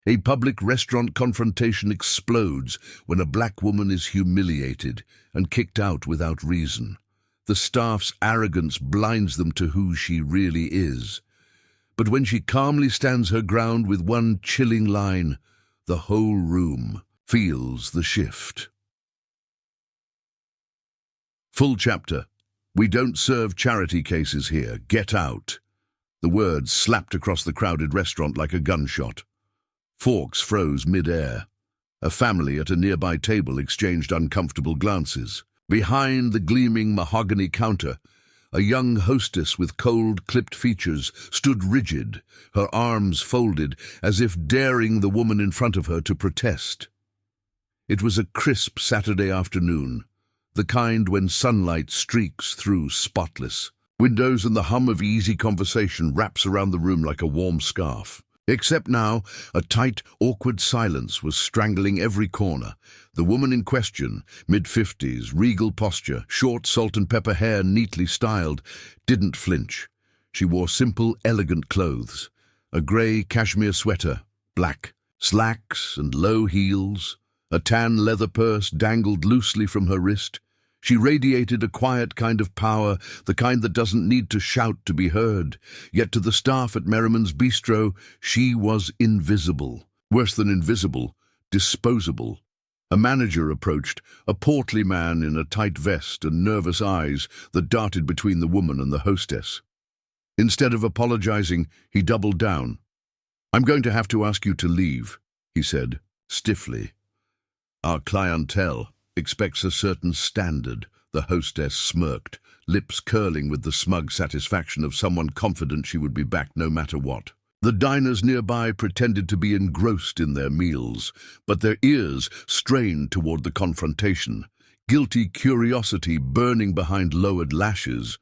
A public restaurant confrontation explodes when a black woman is humiliated and kicked out without reason. The staff's arrogance blinds them to who she really is. But when she calmly stands her ground with one chilling line, the whole room feels the shift. Full chapter. "We don't serve charity cases here. Get out." The words slapped across the crowded restaurant like a gunshot. Forks froze mid-air. A family at a nearby table exchanged uncomfortable glances. Behind the gleaming mahogany counter, a young hostess with cold, clipped features stood rigid, her arms folded, as if daring the woman in front of her to protest. It was a crisp Saturday afternoon, the kind when sunlight streaks through spotless windows and the hum of easy conversation wraps around the room like a warm scarf. Except now, a tight, awkward silence was strangling every corner. The woman in question, mid-50s, regal posture, short salt and pepper hair neatly styled, didn't flinch. She wore simple, elegant clothes, a grey cashmere sweater, black slacks and low heels. A tan leather purse dangled loosely from her wrist. She radiated a quiet kind of power, the kind that doesn't need to shout to be heard. Yet to the staff at Merriman's Bistro, she was invisible. Worse than invisible, disposable. A manager approached, a portly man in a tight vest and nervous eyes that darted between the woman and the hostess. Instead of apologizing, he doubled down. "I'm going to have to ask you to leave," he said, stiffly. "Our clientele expects a certain standard," the hostess smirked, lips curling with the smug satisfaction of someone confident she would be back no matter what. The diners nearby pretended to be engrossed in their meals, but their ears strained toward the confrontation, guilty curiosity burning behind lowered lashes.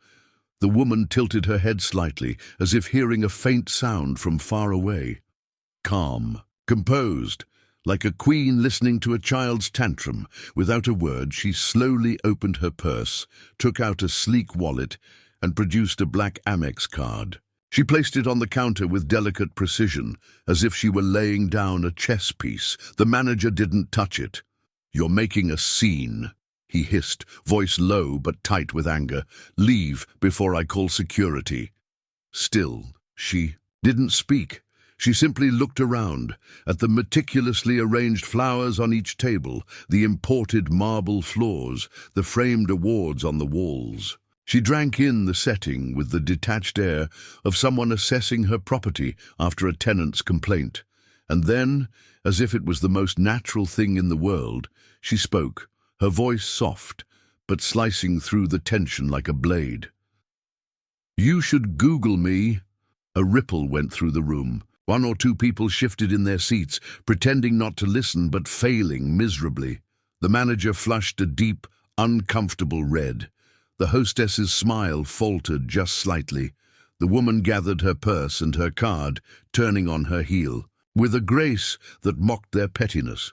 The woman tilted her head slightly, as if hearing a faint sound from far away. Calm, composed, like a queen listening to a child's tantrum, without a word, she slowly opened her purse, took out a sleek wallet, and produced a black Amex card. She placed it on the counter with delicate precision, as if she were laying down a chess piece. The manager didn't touch it. "You're making a scene," he hissed, voice low but tight with anger. "Leave before I call security." Still, she didn't speak. She simply looked around, at the meticulously arranged flowers on each table, the imported marble floors, the framed awards on the walls. She drank in the setting with the detached air of someone assessing her property after a tenant's complaint. And then, as if it was the most natural thing in the world, she spoke, her voice soft, but slicing through the tension like a blade. "You should Google me." A ripple went through the room. One or two people shifted in their seats, pretending not to listen but failing miserably. The manager flushed a deep, uncomfortable red. The hostess's smile faltered just slightly. The woman gathered her purse and her card, turning on her heel, with a grace that mocked their pettiness.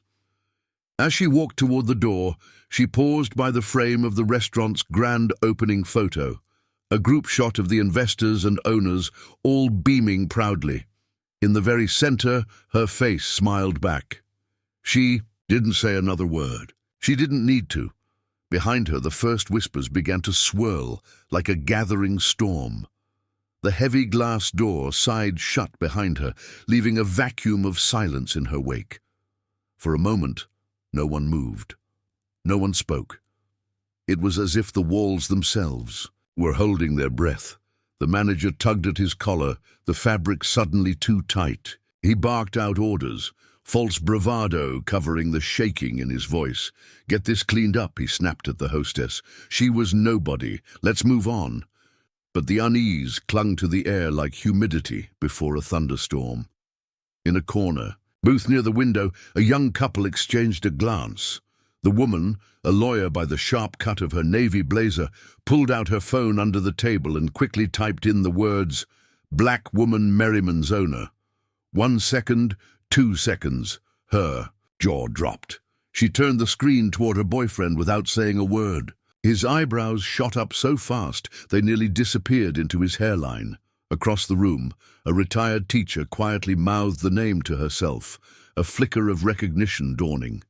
As she walked toward the door, she paused by the frame of the restaurant's grand opening photo, a group shot of the investors and owners, all beaming proudly. In the very center, her face smiled back. She didn't say another word. She didn't need to. Behind her, the first whispers began to swirl like a gathering storm. The heavy glass door sighed shut behind her, leaving a vacuum of silence in her wake. For a moment, no one moved. No one spoke. It was as if the walls themselves were holding their breath. The manager tugged at his collar, the fabric suddenly too tight. He barked out orders, false bravado covering the shaking in his voice. "Get this cleaned up," he snapped at the hostess. "She was nobody. Let's move on." But the unease clung to the air like humidity before a thunderstorm. In a corner, booth near the window, a young couple exchanged a glance. The woman, a lawyer by the sharp cut of her navy blazer, pulled out her phone under the table and quickly typed in the words, "Black woman Merriman's owner." 1 second, 2 seconds. Her jaw dropped. She turned the screen toward her boyfriend without saying a word. His eyebrows shot up so fast they nearly disappeared into his hairline. Across the room, a retired teacher quietly mouthed the name to herself, a flicker of recognition dawning.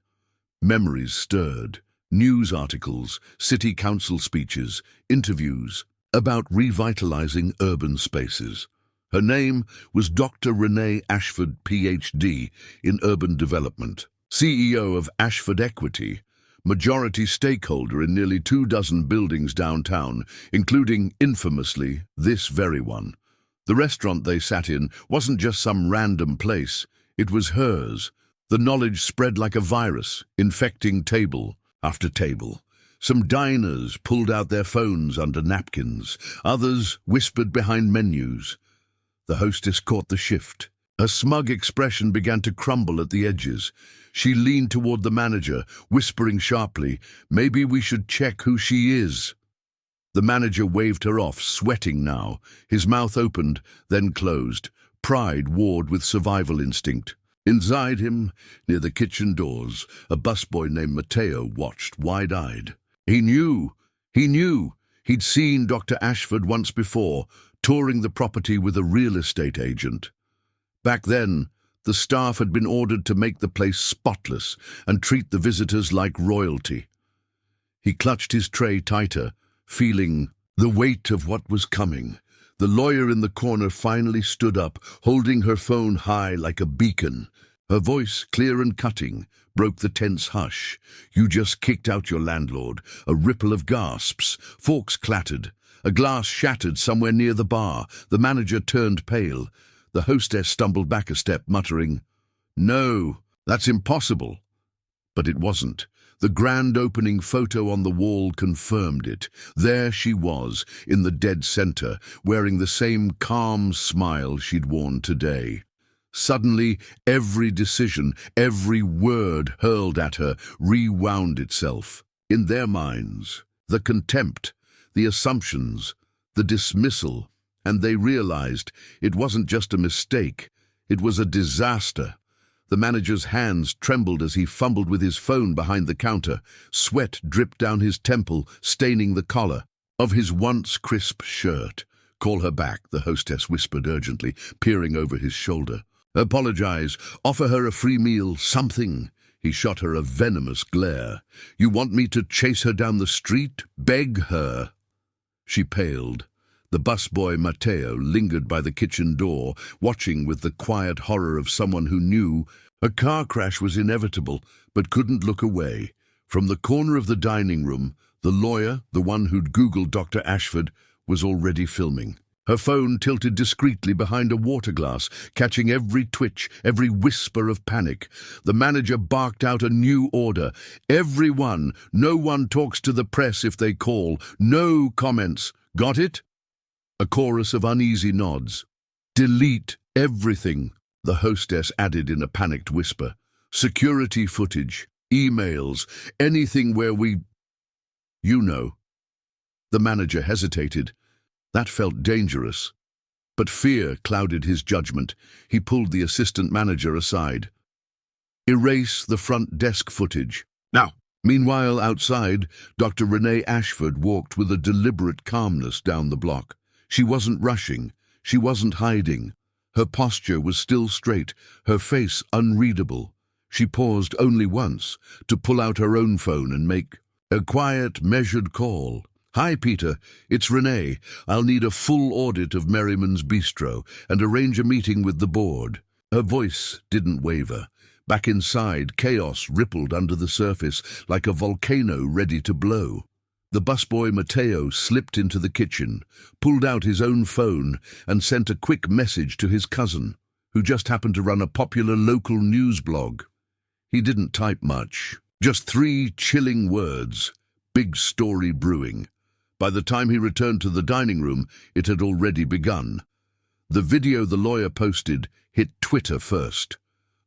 Memories stirred. News articles, city council speeches, interviews about revitalizing urban spaces. Her name was Dr. Renee Ashford, Ph.D. in Urban Development, CEO of Ashford Equity, majority stakeholder in nearly 24 buildings downtown, including, infamously, this very one. The restaurant they sat in wasn't just some random place, it was hers. The knowledge spread like a virus, infecting table after table. Some diners pulled out their phones under napkins, others whispered behind menus. The hostess caught the shift. Her smug expression began to crumble at the edges. She leaned toward the manager, whispering sharply, "Maybe we should check who she is." The manager waved her off, sweating now. His mouth opened, then closed. Pride warred with survival instinct. Inside him, near the kitchen doors, a busboy named Mateo watched, wide-eyed. He knew. He'd seen Dr. Ashford once before, touring the property with a real estate agent. Back then, the staff had been ordered to make the place spotless and treat the visitors like royalty. He clutched his tray tighter, feeling the weight of what was coming. The lawyer in the corner finally stood up, holding her phone high like a beacon. Her voice, clear and cutting, broke the tense hush. "You just kicked out your landlord." A ripple of gasps. Forks clattered. A glass shattered somewhere near the bar. The manager turned pale. The hostess stumbled back a step, muttering, "No, that's impossible." But it wasn't. The grand opening photo on the wall confirmed it. There she was, in the dead center, wearing the same calm smile she'd worn today. Suddenly, every decision, every word hurled at her, rewound itself. In their minds, the contempt, the assumptions, the dismissal, and they realized it wasn't just a mistake, it was a disaster. The manager's hands trembled as he fumbled with his phone behind the counter. Sweat dripped down his temple, staining the collar of his once crisp shirt. "Call her back," the hostess whispered urgently, peering over his shoulder. "Apologize, offer her a free meal, something." He shot her a venomous glare. "You want me to chase her down the street? Beg her." She paled. The busboy Mateo lingered by the kitchen door, watching with the quiet horror of someone who knew a car crash was inevitable, but couldn't look away. From the corner of the dining room, the lawyer, the one who'd Googled Dr. Ashford, was already filming. Her phone tilted discreetly behind a water glass, catching every twitch, every whisper of panic. The manager barked out a new order. "Everyone, no one talks to the press if they call. No comments. Got it?" A chorus of uneasy nods. "Delete everything," the hostess added in a panicked whisper. "Security footage, emails, anything where we—" "You know." The manager hesitated. That felt dangerous. But fear clouded his judgment. He pulled the assistant manager aside. "Erase the front desk footage. Now." Meanwhile, outside, Dr. Renee Ashford walked with a deliberate calmness down the block. She wasn't rushing. She wasn't hiding. Her posture was still straight, her face unreadable. She paused only once to pull out her own phone and make a quiet, measured call. "Hi, Peter. It's Renee. I'll need a full audit of Merriman's Bistro and arrange a meeting with the board." Her voice didn't waver. Back inside, chaos rippled under the surface like a volcano ready to blow. The busboy Mateo slipped into the kitchen, pulled out his own phone, and sent a quick message to his cousin, who just happened to run a popular local news blog. He didn't type much, just 3 chilling words: "Big story brewing." By the time he returned to the dining room, it had already begun. The video the lawyer posted hit Twitter first.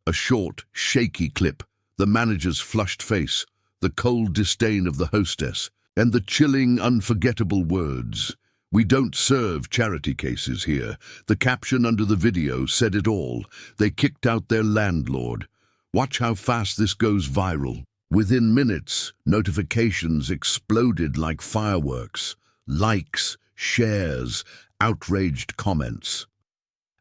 A short, shaky clip, the manager's flushed face, the cold disdain of the hostess, and the chilling, unforgettable words, "We don't serve charity cases here." The caption under the video said it all. They kicked out their landlord. Watch how fast this goes viral. Within minutes, notifications exploded like fireworks. Likes, shares, outraged comments.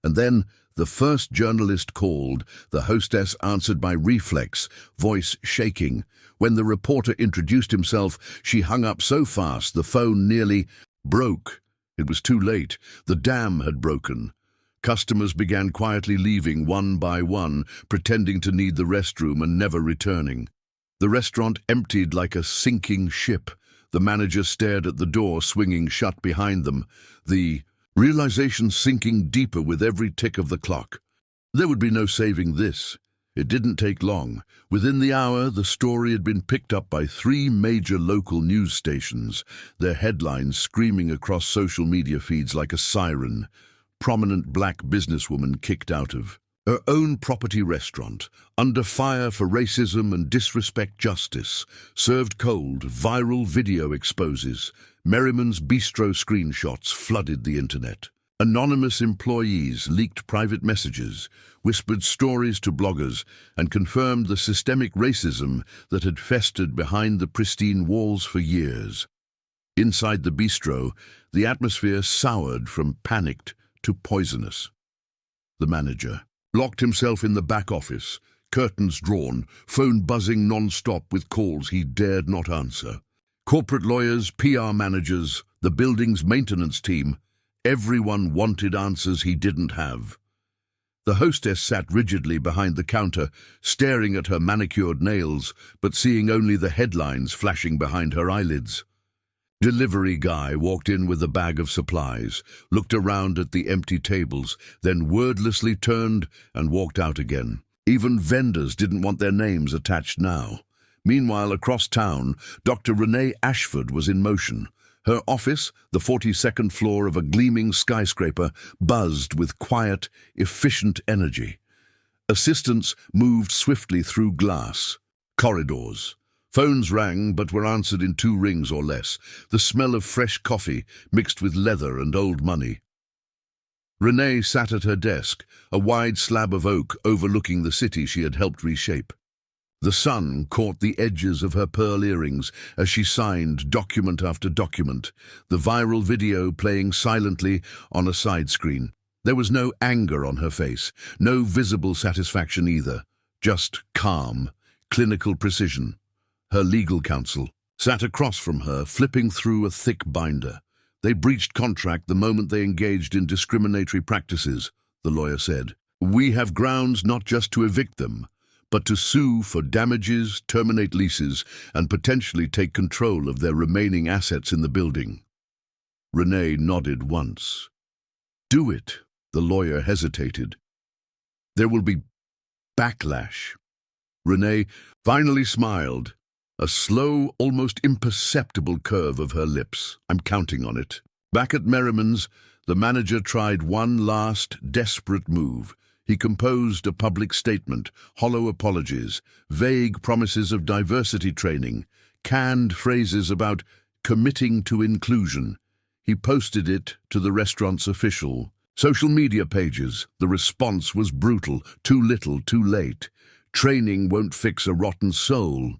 And then the first journalist called. The hostess answered by reflex, voice shaking. When the reporter introduced himself, she hung up so fast the phone nearly broke. It was too late. The dam had broken. Customers began quietly leaving one by one, pretending to need the restroom and never returning. The restaurant emptied like a sinking ship. The manager stared at the door swinging shut behind them, the realization sinking deeper with every tick of the clock. There would be no saving this. It didn't take long. Within the hour, the story had been picked up by 3 major local news stations, their headlines screaming across social media feeds like a siren. Prominent black businesswoman kicked out of her own property restaurant, under fire for racism and disrespect justice. Served cold, viral video exposes. Merriman's Bistro screenshots flooded the internet. Anonymous employees leaked private messages, whispered stories to bloggers, and confirmed the systemic racism that had festered behind the pristine walls for years. Inside the bistro, the atmosphere soured from panicked to poisonous. The manager locked himself in the back office, curtains drawn, phone buzzing non-stop with calls he dared not answer. Corporate lawyers, PR managers, the building's maintenance team, everyone wanted answers he didn't have. The hostess sat rigidly behind the counter, staring at her manicured nails, but seeing only the headlines flashing behind her eyelids. Delivery guy walked in with a bag of supplies, looked around at the empty tables, then wordlessly turned and walked out again. Even vendors didn't want their names attached now. Meanwhile, across town, Dr. Renee Ashford was in motion. Her office, the 42nd floor of a gleaming skyscraper, buzzed with quiet, efficient energy. Assistants moved swiftly through glass corridors. Phones rang, but were answered in 2 rings or less, the smell of fresh coffee mixed with leather and old money. Renee sat at her desk, a wide slab of oak overlooking the city she had helped reshape. The sun caught the edges of her pearl earrings as she signed document after document, the viral video playing silently on a side screen. There was no anger on her face, no visible satisfaction either, just calm, clinical precision. Her legal counsel sat across from her, flipping through a thick binder. They breached contract the moment they engaged in discriminatory practices, the lawyer said. We have grounds not just to evict them, but to sue for damages, terminate leases, and potentially take control of their remaining assets in the building. Renee nodded once. Do it, the lawyer hesitated. There will be backlash. Renee finally smiled. A slow, almost imperceptible curve of her lips. I'm counting on it. Back at Merriman's, the manager tried one last, desperate move. He composed a public statement, hollow apologies, vague promises of diversity training, canned phrases about committing to inclusion. He posted it to the restaurant's official social media pages. The response was brutal. Too little, too late. Training won't fix a rotten soul.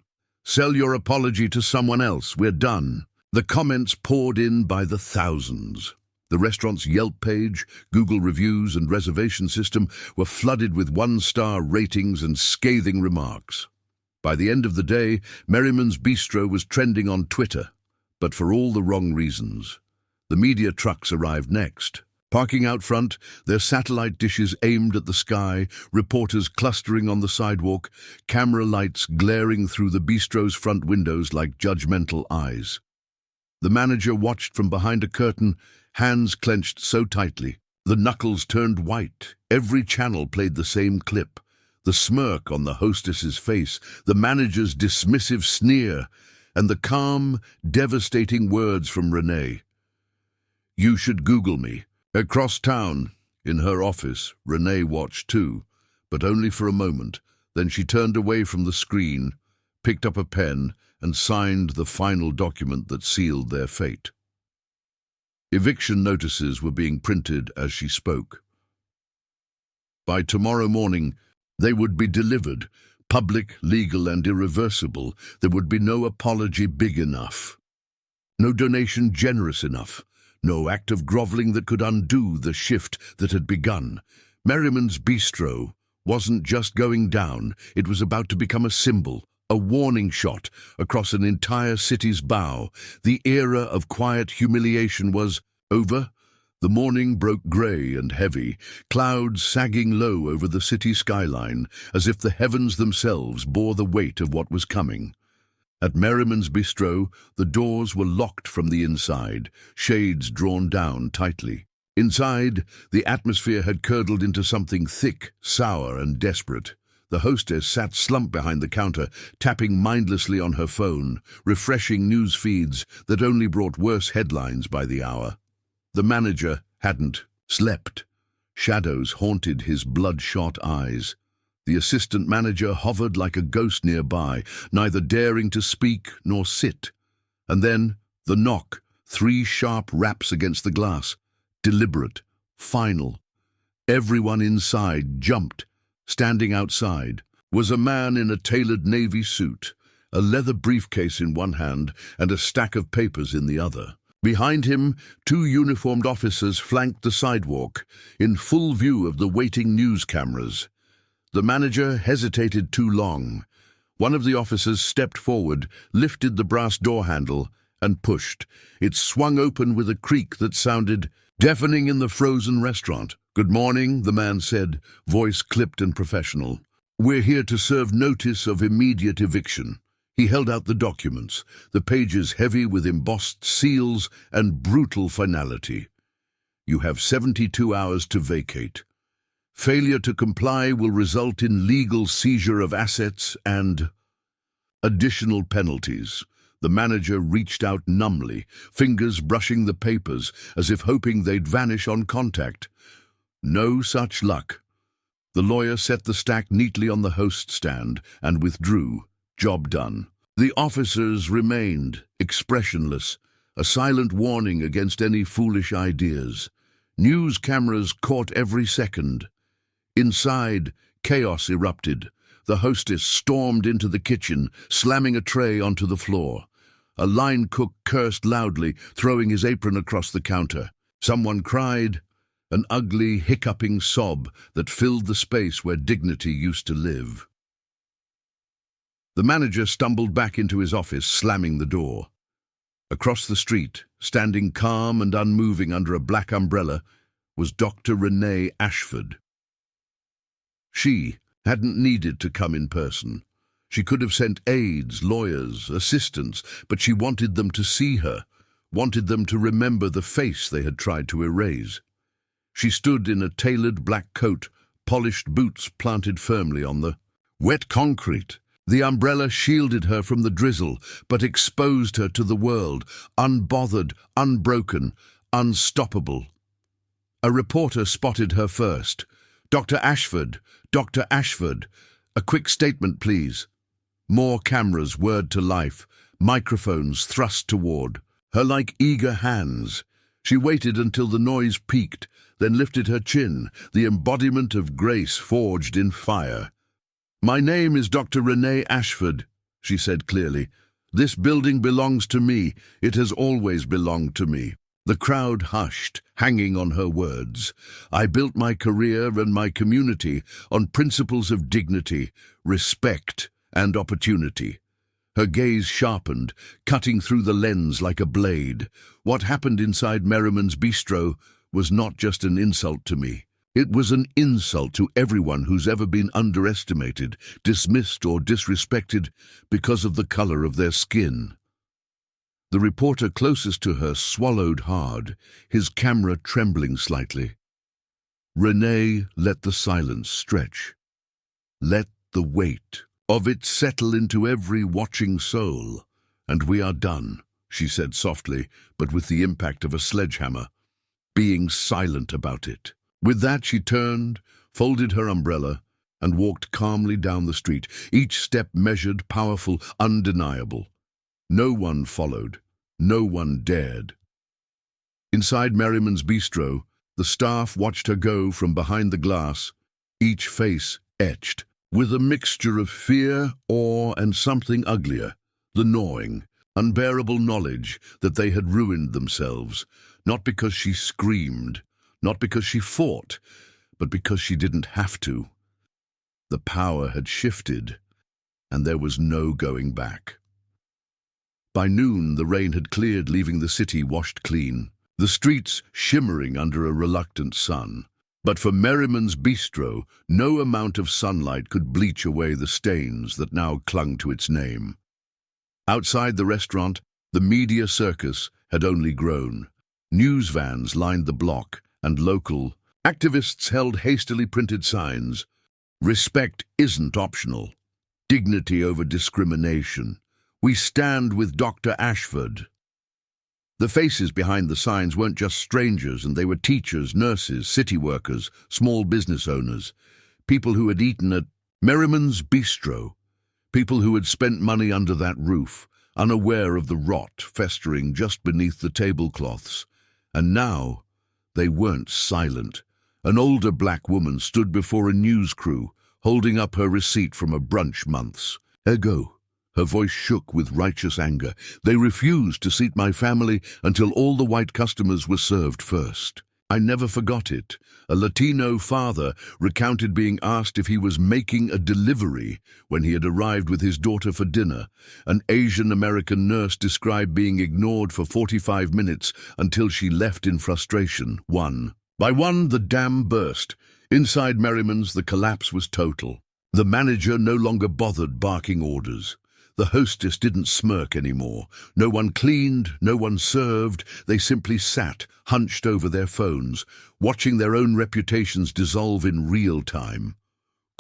Sell your apology to someone else. We're done. The comments poured in by the thousands. The restaurant's Yelp page, Google reviews, and reservation system were flooded with 1-star ratings and scathing remarks. By the end of the day, Merriman's Bistro was trending on Twitter, but for all the wrong reasons. The media trucks arrived next. Parking out front, their satellite dishes aimed at the sky, reporters clustering on the sidewalk, camera lights glaring through the bistro's front windows like judgmental eyes. The manager watched from behind a curtain, hands clenched so tightly. The knuckles turned white. Every channel played the same clip. The smirk on the hostess's face, the manager's dismissive sneer, and the calm, devastating words from Renee. You should Google me. Across town, in her office, Renee watched too, but only for a moment. Then she turned away from the screen, picked up a pen, and signed the final document that sealed their fate. Eviction notices were being printed as she spoke. By tomorrow morning, they would be delivered, public, legal, and irreversible. There would be no apology big enough, no donation generous enough, no act of groveling that could undo the shift that had begun. Merriman's Bistro wasn't just going down, it was about to become a symbol, a warning shot across an entire city's bow. The era of quiet humiliation was over. The morning broke grey and heavy, clouds sagging low over the city skyline, as if the heavens themselves bore the weight of what was coming. At Merriman's Bistro, the doors were locked from the inside, shades drawn down tightly. Inside, the atmosphere had curdled into something thick, sour, and desperate. The hostess sat slumped behind the counter, tapping mindlessly on her phone, refreshing news feeds that only brought worse headlines by the hour. The manager hadn't slept. Shadows haunted his bloodshot eyes. The assistant manager hovered like a ghost nearby, neither daring to speak nor sit. And then, the knock, 3 sharp raps against the glass. Deliberate, final. Everyone inside jumped. Standing outside was a man in a tailored navy suit, a leather briefcase in one hand and a stack of papers in the other. Behind him, 2 uniformed officers flanked the sidewalk, in full view of the waiting news cameras. The manager hesitated too long. One of the officers stepped forward, lifted the brass door handle, and pushed. It swung open with a creak that sounded deafening in the frozen restaurant. "Good morning," the man said, voice clipped and professional. "We're here to serve notice of immediate eviction." He held out the documents, the pages heavy with embossed seals and brutal finality. "You have 72 hours to vacate. Failure to comply will result in legal seizure of assets and additional penalties." The manager reached out numbly, fingers brushing the papers as if hoping they'd vanish on contact. No such luck. The lawyer set the stack neatly on the host stand and withdrew. Job done. The officers remained, expressionless, a silent warning against any foolish ideas. News cameras caught every second. Inside, chaos erupted. The hostess stormed into the kitchen, slamming a tray onto the floor. A line cook cursed loudly, throwing his apron across the counter. Someone cried, an ugly, hiccuping sob that filled the space where dignity used to live. The manager stumbled back into his office, slamming the door. Across the street, standing calm and unmoving under a black umbrella, was Dr. Renee Ashford. She hadn't needed to come in person. She could have sent aides, lawyers, assistants, but she wanted them to see her, wanted them to remember the face they had tried to erase. She stood in a tailored black coat, polished boots planted firmly on the wet concrete. The umbrella shielded her from the drizzle, but exposed her to the world, unbothered, unbroken, unstoppable. A reporter spotted her first. "Dr. Ashford, Dr. Ashford, a quick statement, please." More cameras whirred to life, microphones thrust toward her like eager hands. She waited until the noise peaked, then lifted her chin, the embodiment of grace forged in fire. "My name is Dr. Renee Ashford," she said clearly. "This building belongs to me. It has always belonged to me." The crowd hushed, hanging on her words. "I built my career and my community on principles of dignity, respect, and opportunity." Her gaze sharpened, cutting through the lens like a blade. What happened inside Merriman's Bistro was not just an insult to me. It was an insult to everyone who's ever been underestimated, dismissed, or disrespected because of the color of their skin. The reporter closest to her swallowed hard, his camera trembling slightly. Renee let the silence stretch. Let the weight of it settle into every watching soul. "And we are done," she said softly, but with the impact of a sledgehammer, being silent about it. With that, she turned, folded her umbrella, and walked calmly down the street, each step measured, powerful, undeniable. No one followed. No one dared. Inside Merriman's Bistro, the staff watched her go from behind the glass, each face etched with a mixture of fear, awe, and something uglier, the gnawing, unbearable knowledge that they had ruined themselves, Not because she screamed, not because she fought, but because she didn't have to. The power had shifted, and there was no going back. By noon, the rain had cleared, leaving the city washed clean, the streets shimmering under a reluctant sun. But for Merriman's Bistro, no amount of sunlight could bleach away the stains that now clung to its name. Outside the restaurant, the media circus had only grown. News vans lined the block, and local activists held hastily printed signs. Respect isn't optional. Dignity over discrimination. We stand with Dr. Ashford. The faces behind the signs weren't just strangers, and they were teachers, nurses, city workers, small business owners, people who had eaten at Merriman's Bistro, people who had spent money under that roof, unaware of the rot festering just beneath the tablecloths. And now, they weren't silent. An older black woman stood before a news crew, holding up her receipt from a brunch months ago. Her voice shook with righteous anger. They refused to seat my family until all the white customers were served first. I never forgot it. A Latino father recounted being asked if he was making a delivery when he had arrived with his daughter for dinner. An Asian American nurse described being ignored for 45 minutes until she left in frustration. One by one, the dam burst. Inside Merriman's, the collapse was total. The manager no longer bothered barking orders. The hostess didn't smirk anymore. No one cleaned, no one served. They simply sat, hunched over their phones, watching their own reputations dissolve in real time.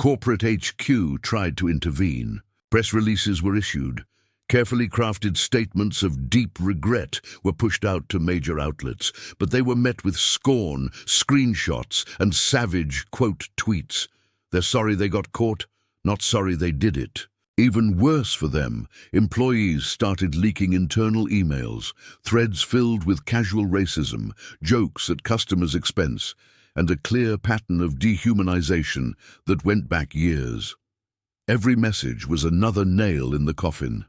Corporate HQ tried to intervene. Press releases were issued. Carefully crafted statements of deep regret were pushed out to major outlets, but they were met with scorn, screenshots, and savage, quote, tweets. They're sorry they got caught, not sorry they did it. Even worse for them, employees started leaking internal emails, threads filled with casual racism, jokes at customers' expense, and a clear pattern of dehumanization that went back years. Every message was another nail in the coffin.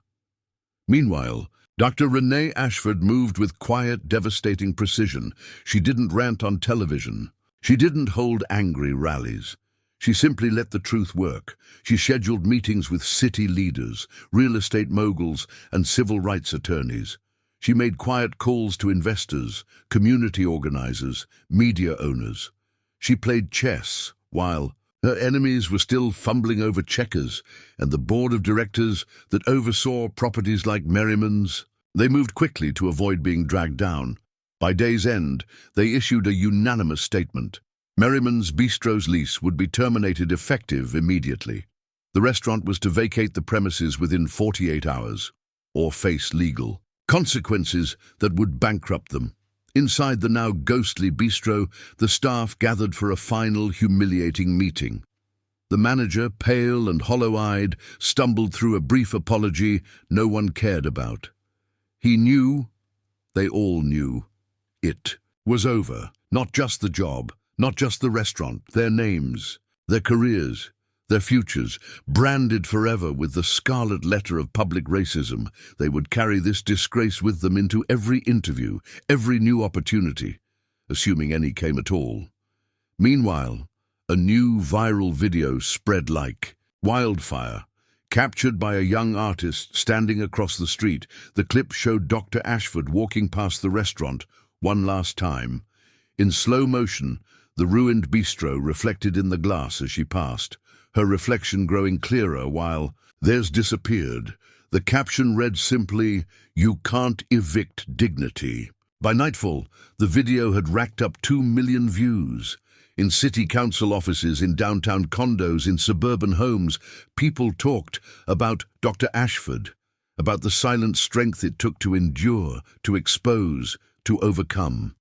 Meanwhile, Dr. Renee Ashford moved with quiet, devastating precision. She didn't rant on television. She didn't hold angry rallies. She simply let the truth work. She scheduled meetings with city leaders, real estate moguls, and civil rights attorneys. She made quiet calls to investors, community organizers, media owners. She played chess while her enemies were still fumbling over checkers, and the board of directors that oversaw properties like Merriman's. They moved quickly to avoid being dragged down. By day's end, they issued a unanimous statement. Merriman's Bistro's lease would be terminated effective immediately. The restaurant was to vacate the premises within 48 hours, or face legal consequences that would bankrupt them. Inside the now ghostly bistro, the staff gathered for a final, humiliating meeting. The manager, pale and hollow-eyed, stumbled through a brief apology no one cared about. He knew, they all knew, it was over. Not just the job, not just the restaurant, their names, their careers, their futures, branded forever with the scarlet letter of public racism. They would carry this disgrace with them into every interview, every new opportunity, assuming any came at all. Meanwhile, a new viral video spread like wildfire. Captured by a young artist standing across the street, the clip showed Dr. Ashford walking past the restaurant one last time. In slow motion, the ruined bistro reflected in the glass as she passed, her reflection growing clearer while theirs disappeared. The caption read simply, "You can't evict dignity." By nightfall, the video had racked up 2 million views. In city council offices, in downtown condos, in suburban homes, people talked about Dr. Ashford, about the silent strength it took to endure, to expose, to overcome.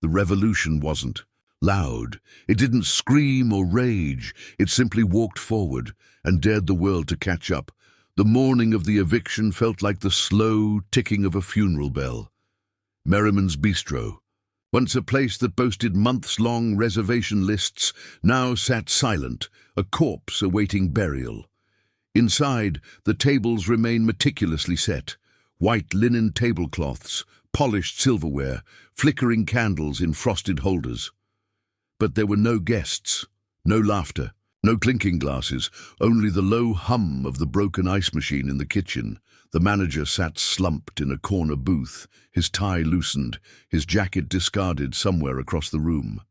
The revolution wasn't loud. It didn't scream or rage. It simply walked forward and dared the world to catch up. The morning of the eviction felt like the slow ticking of a funeral bell. Merriman's Bistro, once a place that boasted months-long reservation lists, now sat silent, a corpse awaiting burial. Inside, the tables remained meticulously set, white linen tablecloths, polished silverware, flickering candles in frosted holders. But there were no guests, no laughter, no clinking glasses, only the low hum of the broken ice machine in the kitchen. The manager sat slumped in a corner booth, his tie loosened, his jacket discarded somewhere across the room.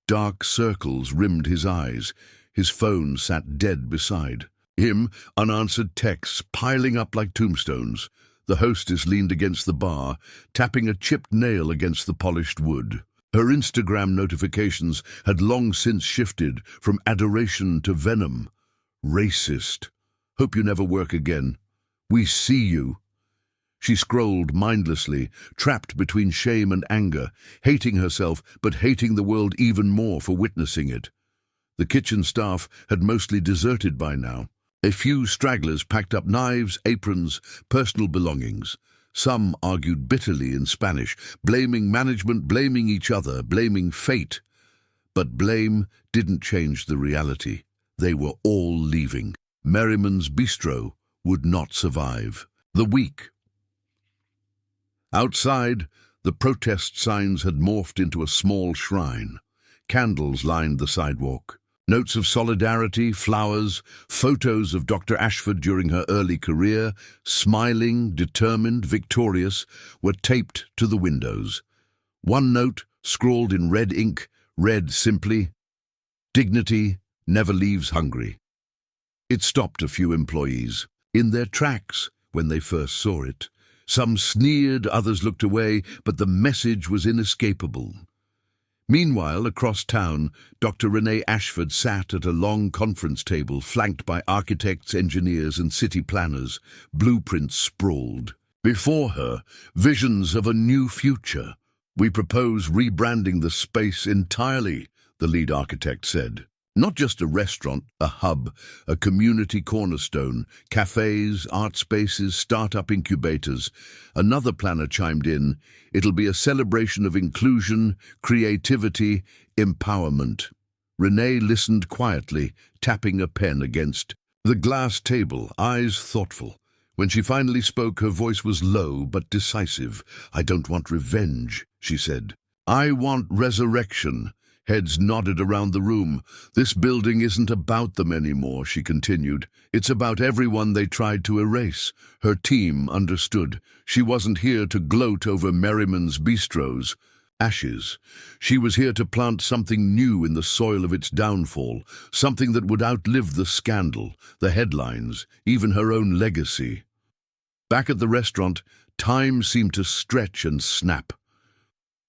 Dark circles rimmed his eyes. His phone sat dead beside him, unanswered texts piling up like tombstones. The hostess leaned against the bar, tapping a chipped nail against the polished wood. Her Instagram notifications had long since shifted from adoration to venom. Racist. Hope you never work again. We see you. She scrolled mindlessly, trapped between shame and anger, hating herself but hating the world even more for witnessing it. The kitchen staff had mostly deserted by now. A few stragglers packed up knives, aprons, personal belongings. Some argued bitterly in Spanish, blaming management, blaming each other, blaming fate. But blame didn't change the reality. They were all leaving. Merriman's bistro would not survive. The week. Outside, the protest signs had morphed into a small shrine. Candles lined the sidewalk. Notes of solidarity, flowers, photos of Dr. Ashford during her early career, smiling, determined, victorious, were taped to the windows. One note, scrawled in red ink, read simply, "Dignity never leaves hungry." It stopped a few employees in their tracks when they first saw it. Some sneered, others looked away, but the message was inescapable. Meanwhile, across town, Dr. Renee Ashford sat at a long conference table flanked by architects, engineers, and city planners. Blueprints sprawled. Before her, visions of a new future. "We propose rebranding the space entirely," the lead architect said. "Not just a restaurant, a hub, a community cornerstone, cafes, art spaces, startup incubators." Another planner chimed in, "It'll be a celebration of inclusion, creativity, empowerment." Renee listened quietly, tapping a pen against the glass table, eyes thoughtful. When she finally spoke, her voice was low but decisive. "I don't want revenge," she said. "I want resurrection." Heads nodded around the room. "This building isn't about them anymore," she continued. "It's about everyone they tried to erase." Her team understood. She wasn't here to gloat over Merriman's bistro's ashes. She was here to plant something new in the soil of its downfall, something that would outlive the scandal, the headlines, even her own legacy. Back at the restaurant, time seemed to stretch and snap.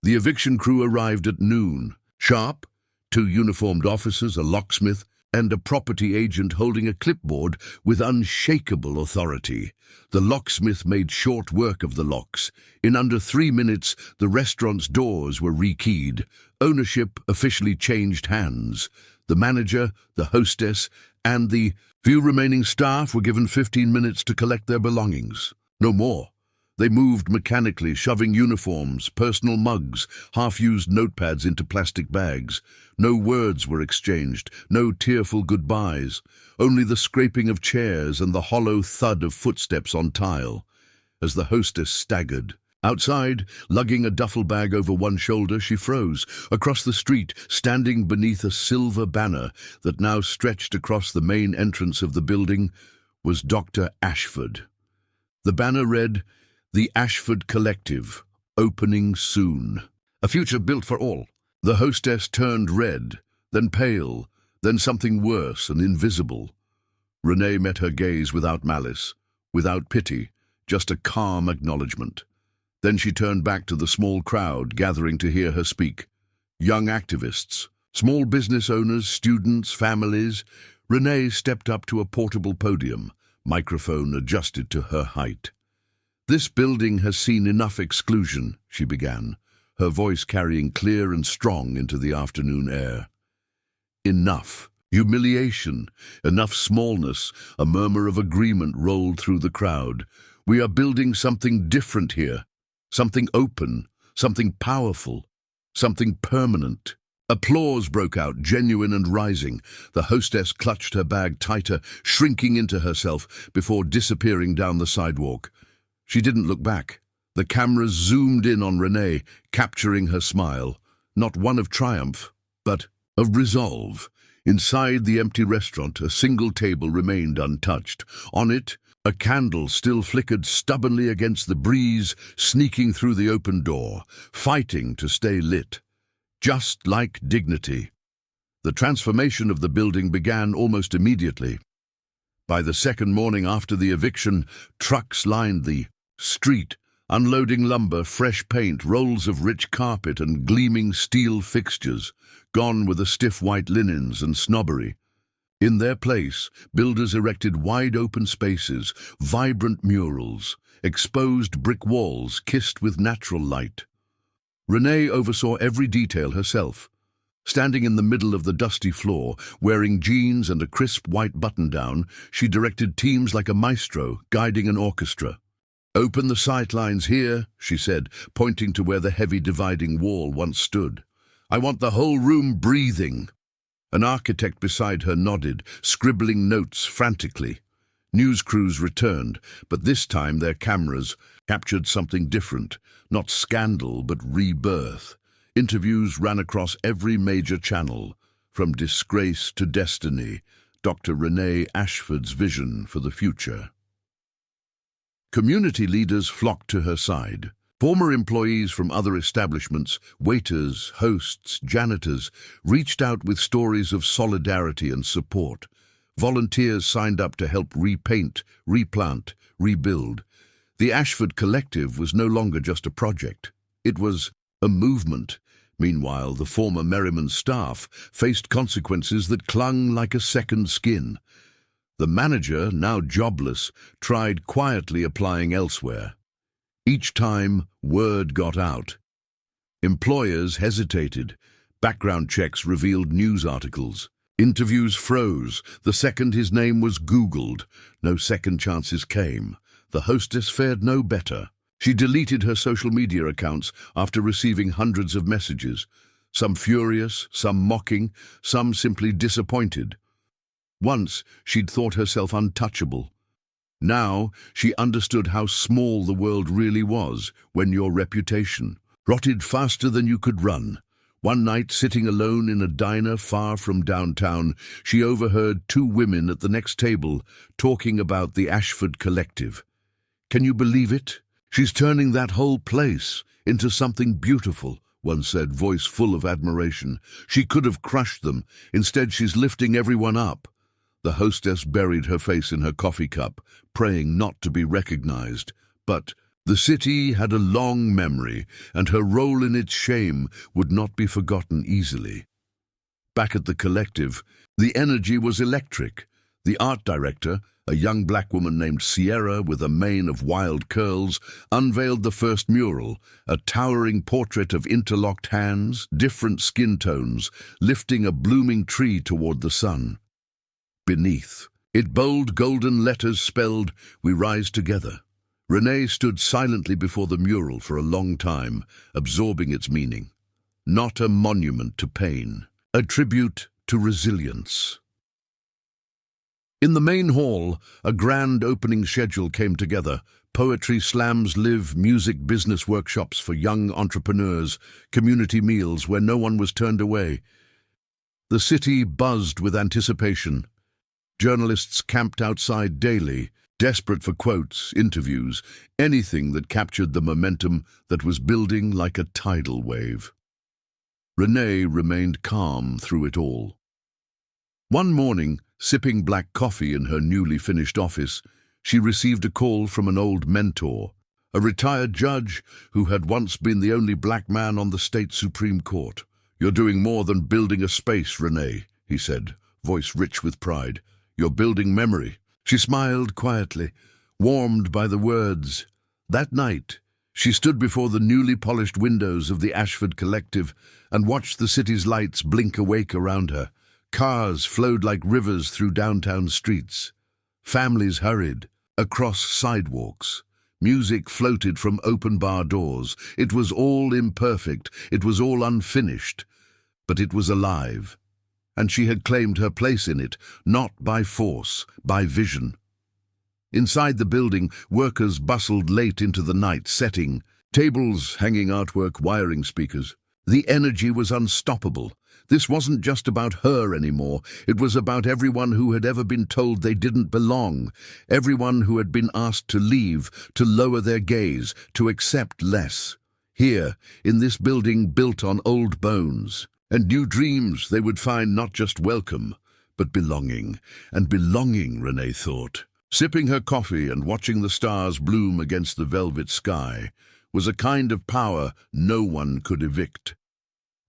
The eviction crew arrived at noon. Sharp, 2 uniformed officers, a locksmith, and a property agent holding a clipboard with unshakable authority. The locksmith made short work of the locks. In under 3 minutes, the restaurant's doors were rekeyed. Ownership officially changed hands. The manager, the hostess, and the few remaining staff were given 15 minutes to collect their belongings. No more. They moved mechanically, shoving uniforms, personal mugs, half-used notepads into plastic bags. No words were exchanged, no tearful goodbyes, only the scraping of chairs and the hollow thud of footsteps on tile. As the hostess staggered, outside, lugging a duffel bag over one shoulder, she froze. Across the street, standing beneath a silver banner that now stretched across the main entrance of the building, was Dr. Ashford. The banner read, "The Ashford Collective, opening soon. A future built for all." The hostess turned red, then pale, then something worse and invisible. Renee met her gaze without malice, without pity, just a calm acknowledgement. Then she turned back to the small crowd gathering to hear her speak. Young activists, small business owners, students, families. Renee stepped up to a portable podium, microphone adjusted to her height. "This building has seen enough exclusion," she began, her voice carrying clear and strong into the afternoon air. "Enough humiliation, enough smallness." A murmur of agreement rolled through the crowd. "We are building something different here, something open, something powerful, something permanent." Applause broke out, genuine and rising. The hostess clutched her bag tighter, shrinking into herself before disappearing down the sidewalk. She didn't look back. The cameras zoomed in on Renee, capturing her smile, not one of triumph, but of resolve. Inside the empty restaurant, a single table remained untouched. On it, a candle still flickered stubbornly against the breeze, sneaking through the open door, fighting to stay lit. Just like dignity. The transformation of the building began almost immediately. By the second morning after the eviction, trucks lined the street, unloading lumber, fresh paint, rolls of rich carpet and gleaming steel fixtures, gone were the stiff white linens and snobbery. In their place, builders erected wide-open spaces, vibrant murals, exposed brick walls kissed with natural light. Renee oversaw every detail herself. Standing in the middle of the dusty floor, wearing jeans and a crisp white button-down, she directed teams like a maestro, guiding an orchestra. "Open the sightlines here," she said, pointing to where the heavy dividing wall once stood. "I want the whole room breathing." An architect beside her nodded, scribbling notes frantically. News crews returned, but this time their cameras captured something different, not scandal but rebirth. Interviews ran across every major channel, from disgrace to destiny, Dr. Renee Ashford's vision for the future. Community leaders flocked to her side. Former employees from other establishments, waiters, hosts, janitors, reached out with stories of solidarity and support. Volunteers signed up to help repaint, replant, rebuild. The Ashford Collective was no longer just a project. It was a movement. Meanwhile, the former Merriman staff faced consequences that clung like a second skin. The manager, now jobless, tried quietly applying elsewhere. Each time, word got out. Employers hesitated. Background checks revealed news articles. Interviews froze. The second his name was Googled, no second chances came. The hostess fared no better. She deleted her social media accounts after receiving hundreds of messages, some furious, some mocking, some simply disappointed. Once, she'd thought herself untouchable. Now, she understood how small the world really was when your reputation rotted faster than you could run. One night, sitting alone in a diner far from downtown, she overheard two women at the next table talking about the Ashford Collective. "Can you believe it? She's turning that whole place into something beautiful," one said, voice full of admiration. "She could have crushed them. Instead, she's lifting everyone up." The hostess buried her face in her coffee cup, praying not to be recognized. But the city had a long memory, and her role in its shame would not be forgotten easily. Back at the Collective, the energy was electric. The art director, a young black woman named Sierra with a mane of wild curls, unveiled the first mural, a towering portrait of interlocked hands, different skin tones, lifting a blooming tree toward the sun. Beneath, it bold golden letters spelled, "We rise together." Renee stood silently before the mural for a long time, absorbing its meaning. Not a monument to pain, a tribute to resilience. In the main hall, a grand opening schedule came together. Poetry slams, live music, business workshops for young entrepreneurs, community meals where no one was turned away. The city buzzed with anticipation. Journalists camped outside daily, desperate for quotes, interviews, anything that captured the momentum that was building like a tidal wave. Renee remained calm through it all. One morning, sipping black coffee in her newly finished office, she received a call from an old mentor, a retired judge who had once been the only black man on the state Supreme Court. "You're doing more than building a space, Renee," he said, voice rich with pride. "You're building memory." She smiled quietly, warmed by the words. That night, she stood before the newly polished windows of the Ashford Collective and watched the city's lights blink awake around her. Cars flowed like rivers through downtown streets. Families hurried across sidewalks. Music floated from open bar doors. It was all imperfect. It was all unfinished. But it was alive. And she had claimed her place in it, not by force, by vision. Inside the building, workers bustled late into the night, setting, Tables, hanging artwork, wiring speakers. The energy was unstoppable. This wasn't just about her anymore. It was about everyone who had ever been told they didn't belong, everyone who had been asked to leave, to lower their gaze, to accept less. Here, in this building built on old bones and new dreams, they would find not just welcome, but belonging. And belonging, Renee thought, sipping her coffee and watching the stars bloom against the velvet sky, was a kind of power no one could evict.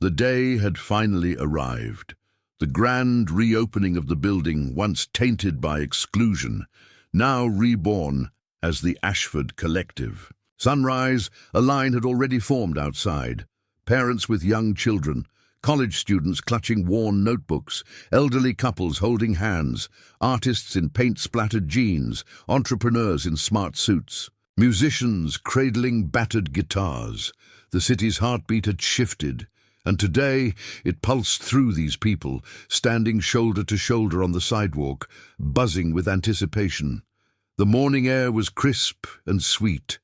The day had finally arrived. The grand reopening of the building, once tainted by exclusion, now reborn as the Ashford Collective. Sunrise, a line had already formed outside. Parents with young children, college students clutching worn notebooks, elderly couples holding hands, artists in paint-splattered jeans, entrepreneurs in smart suits, musicians cradling battered guitars. The city's heartbeat had shifted, and today it pulsed through these people, standing shoulder to shoulder on the sidewalk, buzzing with anticipation. The morning air was crisp and sweet,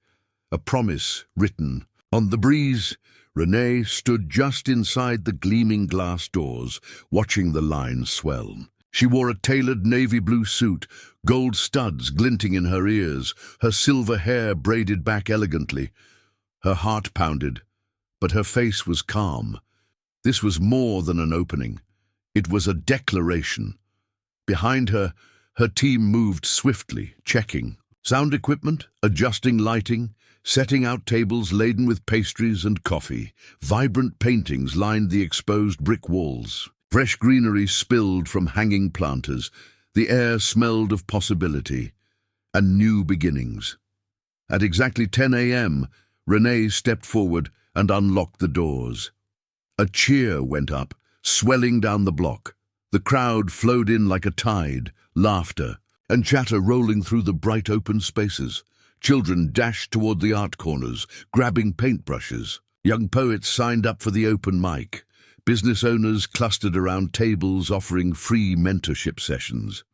a promise written. On the breeze, Renee stood just inside the gleaming glass doors, watching the line swell. She wore a tailored navy blue suit, gold studs glinting in her ears, her silver hair braided back elegantly. Her heart pounded, but her face was calm. This was more than an opening. It was a declaration. Behind her, her team moved swiftly, checking sound equipment, adjusting lighting, setting out tables laden with pastries and coffee. Vibrant paintings lined the exposed brick walls. Fresh greenery spilled from hanging planters. The air smelled of possibility and new beginnings. At exactly 10 a.m., Renee stepped forward and unlocked the doors. A cheer went up, swelling down the block. The crowd flowed in like a tide, laughter and chatter rolling through the bright open spaces. Children dashed toward the art corners, grabbing paintbrushes. Young poets signed up for the open mic. Business owners clustered around tables offering free mentorship sessions.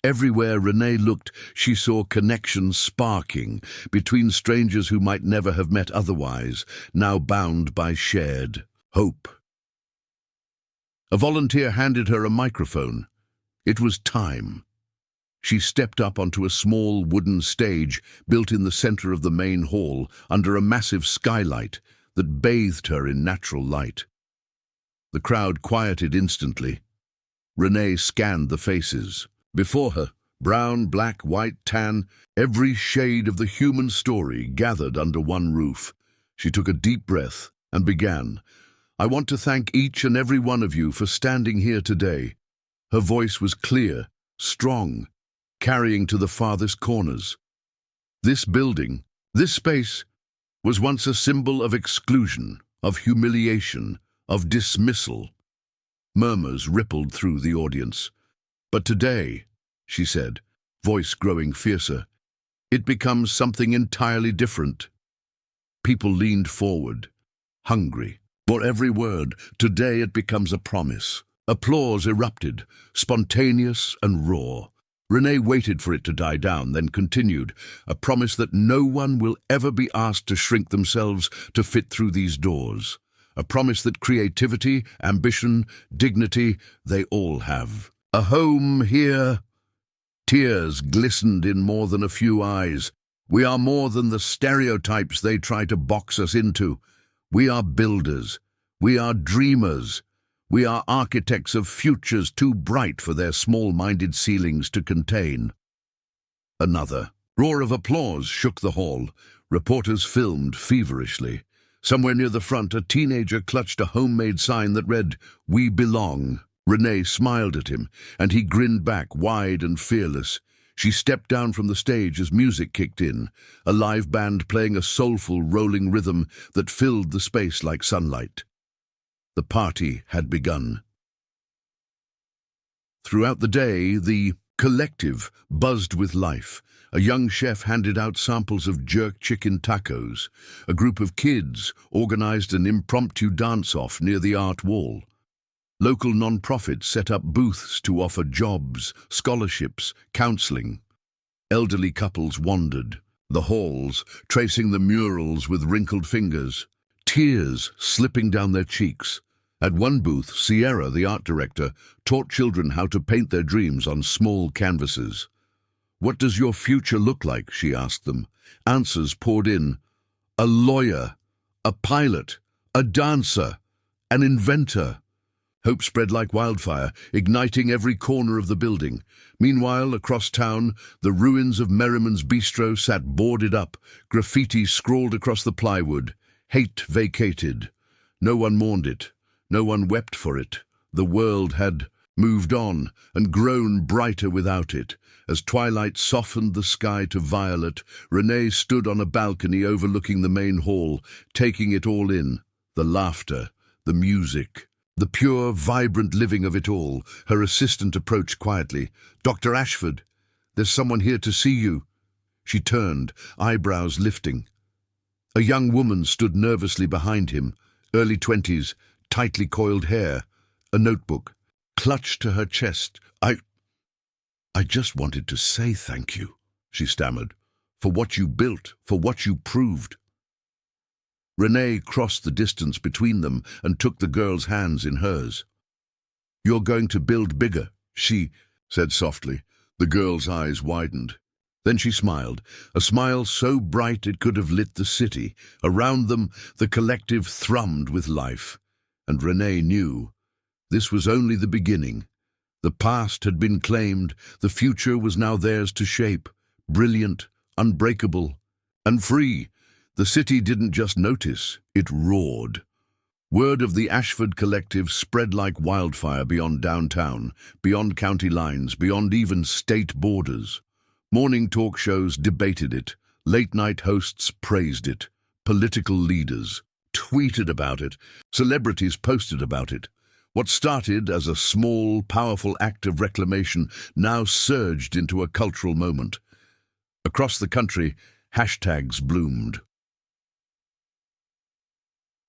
Everywhere Renee looked, she saw connections sparking between strangers who might never have met otherwise, now bound by shared hope. A volunteer handed her a microphone. It was time. She stepped up onto a small wooden stage built in the center of the main hall under a massive skylight that bathed her in natural light. The crowd quieted instantly. Renee scanned the faces. Before her, brown, black, white, tan, every shade of the human story gathered under one roof. She took a deep breath and began. "I want to thank each and every one of you for standing here today." Her voice was clear, strong, carrying to the farthest corners. This building, this space, was once a symbol of exclusion, of humiliation, of dismissal. Murmurs rippled through the audience. "But today," she said, voice growing fiercer, "it becomes something entirely different." People leaned forward, hungry for every word. Today it becomes a promise. Applause erupted, spontaneous and raw. Renee waited for it to die down, then continued, "A promise that no one will ever be asked to shrink themselves to fit through these doors. A promise that creativity, ambition, dignity, they all have. A home here." Tears glistened in more than a few eyes. "We are more than the stereotypes they try to box us into. We are builders. We are dreamers. We are architects of futures too bright for their small-minded ceilings to contain." Another roar of applause shook the hall. Reporters filmed feverishly. Somewhere near the front, a teenager clutched a homemade sign that read, "We belong." Renee smiled at him, and he grinned back, wide and fearless. She stepped down from the stage as music kicked in, a live band playing a soulful, rolling rhythm that filled the space like sunlight. The party had begun. Throughout the day, the collective buzzed with life. A young chef handed out samples of jerk chicken tacos. A group of kids organized an impromptu dance-off near the art wall. Local non-profits set up booths to offer jobs, scholarships, counseling. Elderly couples wandered, The halls, tracing the murals with wrinkled fingers, tears slipping down their cheeks. At one booth, Sierra, the art director, taught children how to paint their dreams on small canvases. "What does your future look like?" she asked them. Answers poured in. "A lawyer, a pilot, a dancer, an inventor." Hope spread like wildfire, igniting every corner of the building. Meanwhile, across town, the ruins of Merriman's Bistro sat boarded up, graffiti scrawled across the plywood. Hate vacated. No one mourned it. No one wept for it. The world had moved on and grown brighter without it. As twilight softened the sky to violet, Renee stood on a balcony overlooking the main hall, taking it all in. The laughter, the music, the pure, vibrant living of it all. Her assistant approached quietly. "Dr. Ashford, there's someone here to see you." She turned, eyebrows lifting. A young woman stood nervously behind him, early 20s, tightly coiled hair, a notebook, clutched to her chest. I just wanted to say thank you," she stammered, "for what you built, for what you proved." Renee crossed the distance between them and took the girl's hands in hers. "You're going to build bigger," she said softly. The girl's eyes widened. Then she smiled, a smile so bright it could have lit the city. Around them, the collective thrummed with life. And Renee knew this was only the beginning. The past had been claimed, the future was now theirs to shape, brilliant, unbreakable, and free. The city didn't just notice, it roared. Word of the Ashford Collective spread like wildfire beyond downtown, beyond county lines, beyond even state borders. Morning talk shows debated it, late-night hosts praised it, political leaders tweeted about it, celebrities posted about it. What started as a small, powerful act of reclamation now surged into a cultural moment. Across the country, hashtags bloomed.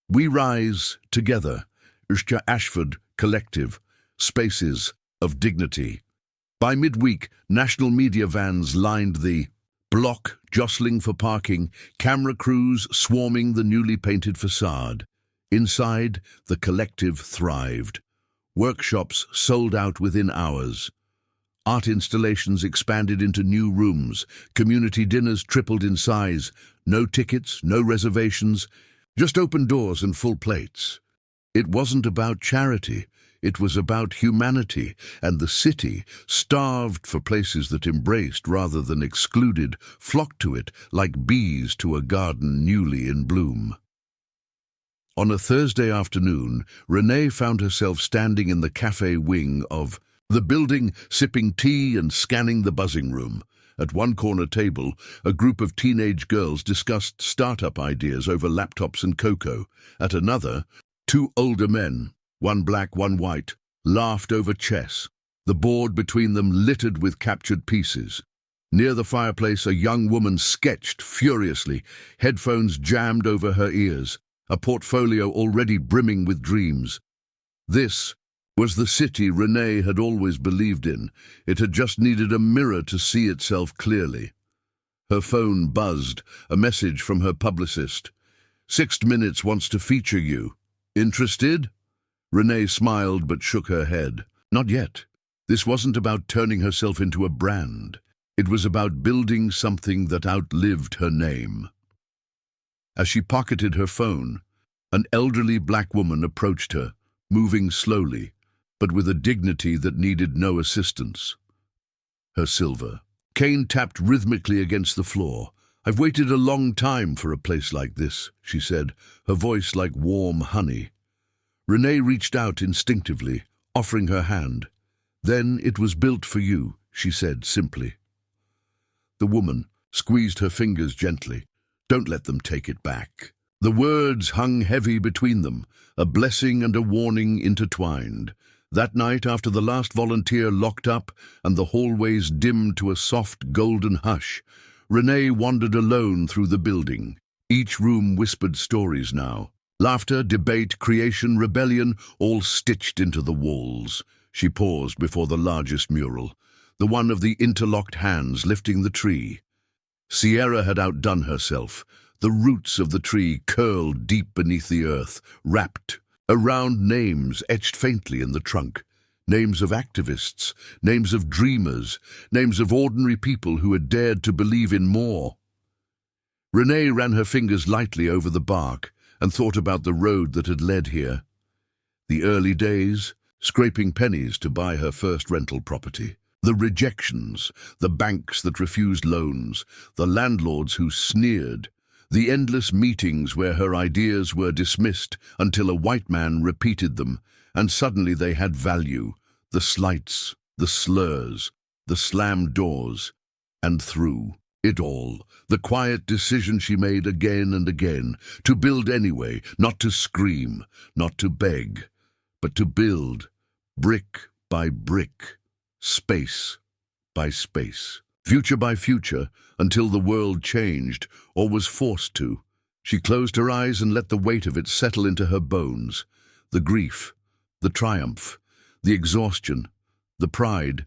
"We rise together, SEO Ashford Collective, spaces of dignity." By midweek, national media vans lined the block, jostling for parking, camera crews swarming the newly painted facade. Inside, the collective thrived. Workshops sold out within hours. Art installations expanded into new rooms. Community dinners tripled in size. No tickets, no reservations, just open doors and full plates. It wasn't about charity. It was about humanity, and the city, starved for places that embraced rather than excluded, flocked to it like bees to a garden newly in bloom. On a Thursday afternoon, Renee found herself standing in the cafe wing of the building, sipping tea and scanning the buzzing room. At one corner table, a group of teenage girls discussed startup ideas over laptops and cocoa. At another, two older men, one black, one white, laughed over chess, the board between them littered with captured pieces. Near the fireplace, a young woman sketched furiously, headphones jammed over her ears, a portfolio already brimming with dreams. This was the city Renee had always believed in. It had just needed a mirror to see itself clearly. Her phone buzzed, a message from her publicist. 6 Minutes wants to feature you. Interested? Renee smiled but shook her head. Not yet. This wasn't about turning herself into a brand. It was about building something that outlived her name. As she pocketed her phone, an elderly black woman approached her, moving slowly, but with a dignity that needed no assistance. Her silver cane tapped rhythmically against the floor. "I've waited a long time for a place like this," she said, her voice like warm honey. Renee reached out instinctively, offering her hand. "Then it was built for you," she said simply. The woman squeezed her fingers gently. "Don't let them take it back." The words hung heavy between them, a blessing and a warning intertwined. That night, after the last volunteer locked up and the hallways dimmed to a soft golden hush, Renee wandered alone through the building. Each room whispered stories now. Laughter, debate, creation, rebellion, all stitched into the walls. She paused before the largest mural, the one of the interlocked hands lifting the tree. Sierra had outdone herself. The roots of the tree curled deep beneath the earth, wrapped around names etched faintly in the trunk. Names of activists, names of dreamers, names of ordinary people who had dared to believe in more. Renee ran her fingers lightly over the bark and thought about the road that had led here. The early days, scraping pennies to buy her first rental property. The rejections, the banks that refused loans, the landlords who sneered, the endless meetings where her ideas were dismissed until a white man repeated them, and suddenly they had value. The slights, the slurs, the slammed doors, and through it all, the quiet decision she made again and again, to build anyway, not to scream, not to beg, but to build, brick by brick, space by space, future by future, until the world changed, or was forced to. She closed her eyes and let the weight of it settle into her bones. The grief, the triumph, the exhaustion, the pride.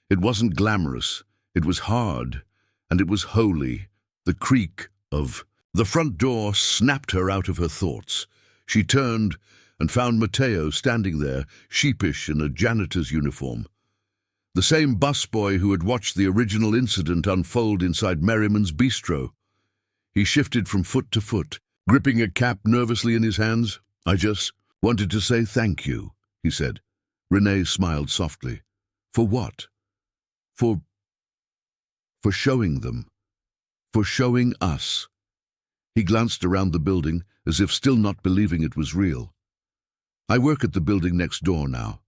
It wasn't glamorous, it was hard, and it was holy. The creak of the front door snapped her out of her thoughts. She turned and found Mateo standing there, sheepish in a janitor's uniform. The same busboy who had watched the original incident unfold inside Merriman's bistro. He shifted from foot to foot, gripping a cap nervously in his hands. "I just wanted to say thank you," he said. Renee smiled softly. "For what?" For showing them. For showing us." He glanced around the building, as if still not believing it was real. "I work at the building next door now.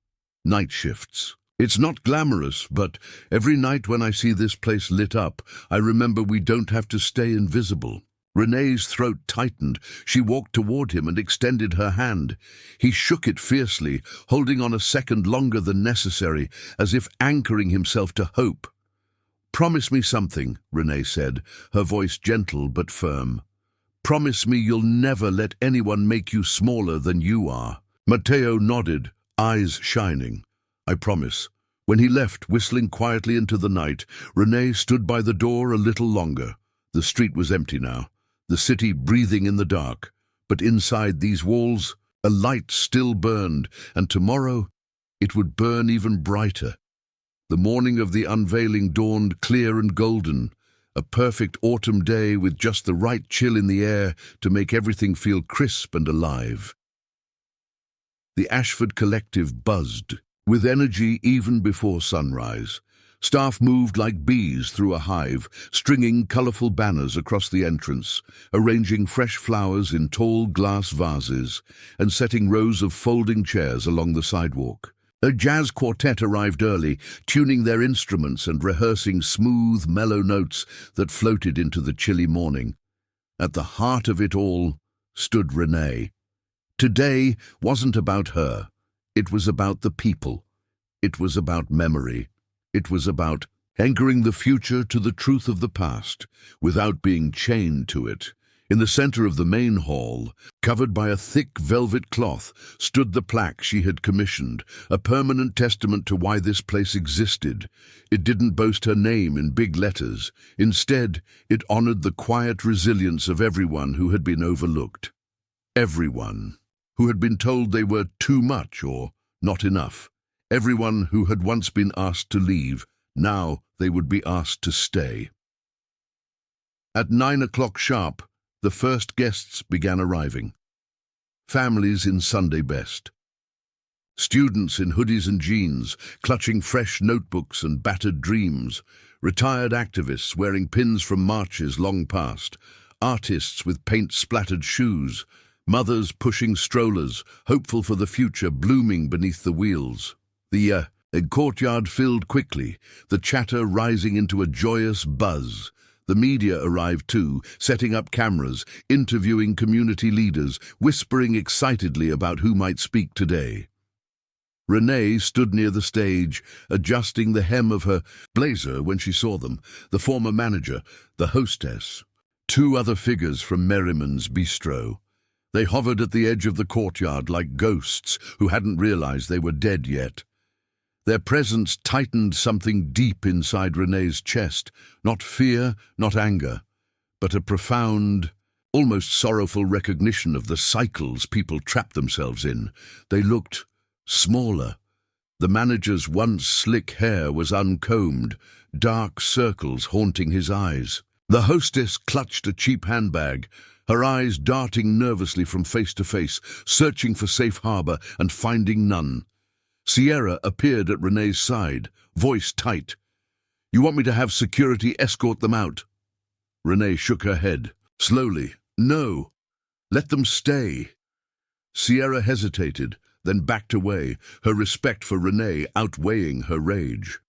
Night shifts. It's not glamorous, but every night when I see this place lit up, I remember we don't have to stay invisible." Renee's throat tightened. She walked toward him and extended her hand. He shook it fiercely, holding on a second longer than necessary, as if anchoring himself to hope. "Promise me something," Renee said, her voice gentle but firm. "Promise me you'll never let anyone make you smaller than you are." Mateo nodded, eyes shining. "I promise." When he left, whistling quietly into the night, Renee stood by the door a little longer. The street was empty now, the city breathing in the dark. But inside these walls, a light still burned, and tomorrow it would burn even brighter. The morning of the unveiling dawned clear and golden, a perfect autumn day with just the right chill in the air to make everything feel crisp and alive. The Ashford Collective buzzed with energy even before sunrise. Staff moved like bees through a hive, stringing colourful banners across the entrance, arranging fresh flowers in tall glass vases, and setting rows of folding chairs along the sidewalk. A jazz quartet arrived early, tuning their instruments and rehearsing smooth, mellow notes that floated into the chilly morning. At the heart of it all stood Renee. Today wasn't about her. It was about the people. It was about memory. It was about anchoring the future to the truth of the past, without being chained to it. In the center of the main hall, covered by a thick velvet cloth, stood the plaque she had commissioned, a permanent testament to why this place existed. It didn't boast her name in big letters. Instead, it honored the quiet resilience of everyone who had been overlooked. Everyone who had been told they were too much or not enough. Everyone who had once been asked to leave, now they would be asked to stay. At 9 o'clock sharp, the first guests began arriving. Families in Sunday best. Students in hoodies and jeans, clutching fresh notebooks and battered dreams. Retired activists wearing pins from marches long past. Artists with paint-splattered shoes. Mothers pushing strollers, hopeful for the future blooming beneath the wheels. The courtyard filled quickly, the chatter rising into a joyous buzz. The media arrived too, setting up cameras, interviewing community leaders, whispering excitedly about who might speak today. Renee stood near the stage, adjusting the hem of her blazer when she saw them, the former manager, the hostess, two other figures from Merriman's bistro. They hovered at the edge of the courtyard like ghosts who hadn't realized they were dead yet. Their presence tightened something deep inside Renee's chest, not fear, not anger, but a profound, almost sorrowful recognition of the cycles people trap themselves in. They looked smaller. The manager's once slick hair was uncombed, dark circles haunting his eyes. The hostess clutched a cheap handbag, her eyes darting nervously from face to face, searching for safe harbor and finding none. Sierra appeared at Renee's side, voice tight. "You want me to have security escort them out?" Renee shook her head. Slowly. "No. Let them stay." Sierra hesitated, then backed away, her respect for Renee outweighing her rage.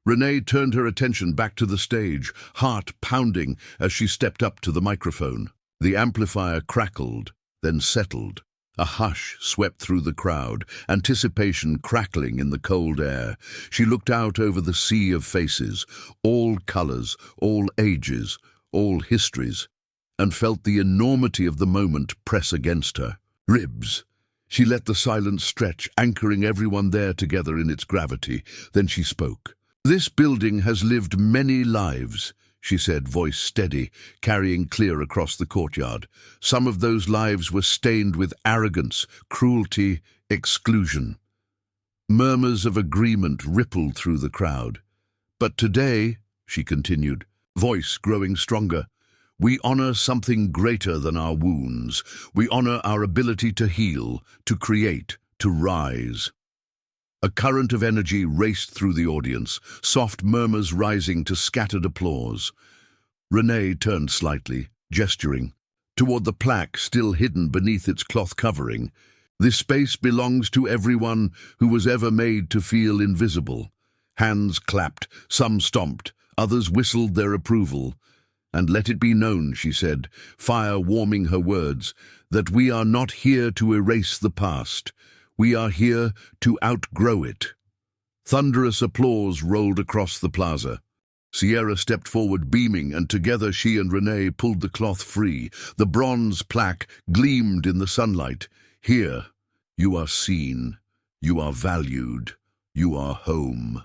Renee turned her attention back to the stage, heart pounding as she stepped up to the microphone. The amplifier crackled, then settled. A hush swept through the crowd, anticipation crackling in the cold air. She looked out over the sea of faces, all colors, all ages, all histories, and felt the enormity of the moment press against her. Ribs. She let the silence stretch, anchoring everyone there together in its gravity. Then she spoke. "This building has lived many lives," she said, voice steady, carrying clear across the courtyard. "Some of those lives were stained with arrogance, cruelty, exclusion." Murmurs of agreement rippled through the crowd. "But today," she continued, voice growing stronger, "we honor something greater than our wounds. We honor our ability to heal, to create, to rise." A current of energy raced through the audience, soft murmurs rising to scattered applause. Renee turned slightly, gesturing, toward the plaque still hidden beneath its cloth covering. "This space belongs to everyone who was ever made to feel invisible." Hands clapped, some stomped, others whistled their approval. "And let it be known," she said, fire warming her words, "that we are not here to erase the past. We are here to outgrow it." Thunderous applause rolled across the plaza. Sierra stepped forward beaming, and together she and Renee pulled the cloth free. The bronze plaque gleamed in the sunlight. "Here, you are seen. You are valued. You are home."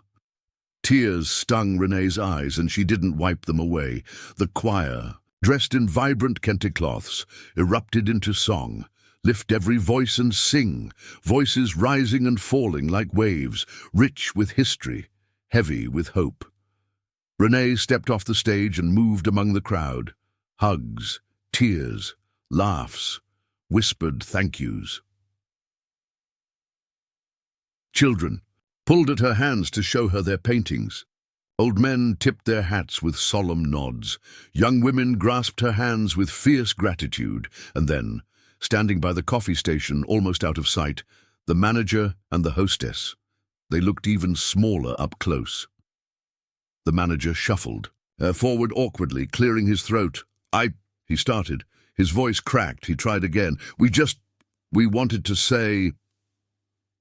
Tears stung Renee's eyes, and she didn't wipe them away. The choir, dressed in vibrant kente cloths, erupted into song. Lift every voice and sing, voices rising and falling like waves, rich with history, heavy with hope. Renee stepped off the stage and moved among the crowd. Hugs, tears, laughs, whispered thank yous. Children pulled at her hands to show her their paintings. Old men tipped their hats with solemn nods. Young women grasped her hands with fierce gratitude, and then, standing by the coffee station, almost out of sight, the manager and the hostess. They looked even smaller up close. The manager shuffled forward awkwardly, clearing his throat. He started. His voice cracked. He tried again. We wanted to say,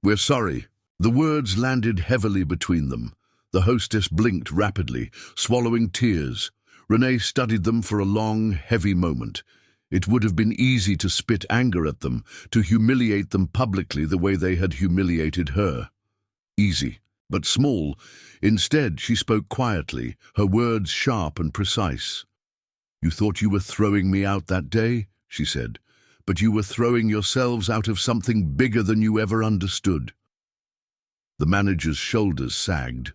we're sorry." The words landed heavily between them. The hostess blinked rapidly, swallowing tears. Renee studied them for a long, heavy moment. It would have been easy to spit anger at them, to humiliate them publicly the way they had humiliated her. Easy, but small. Instead, she spoke quietly, her words sharp and precise. "You thought you were throwing me out that day," she said, "but you were throwing yourselves out of something bigger than you ever understood." The manager's shoulders sagged.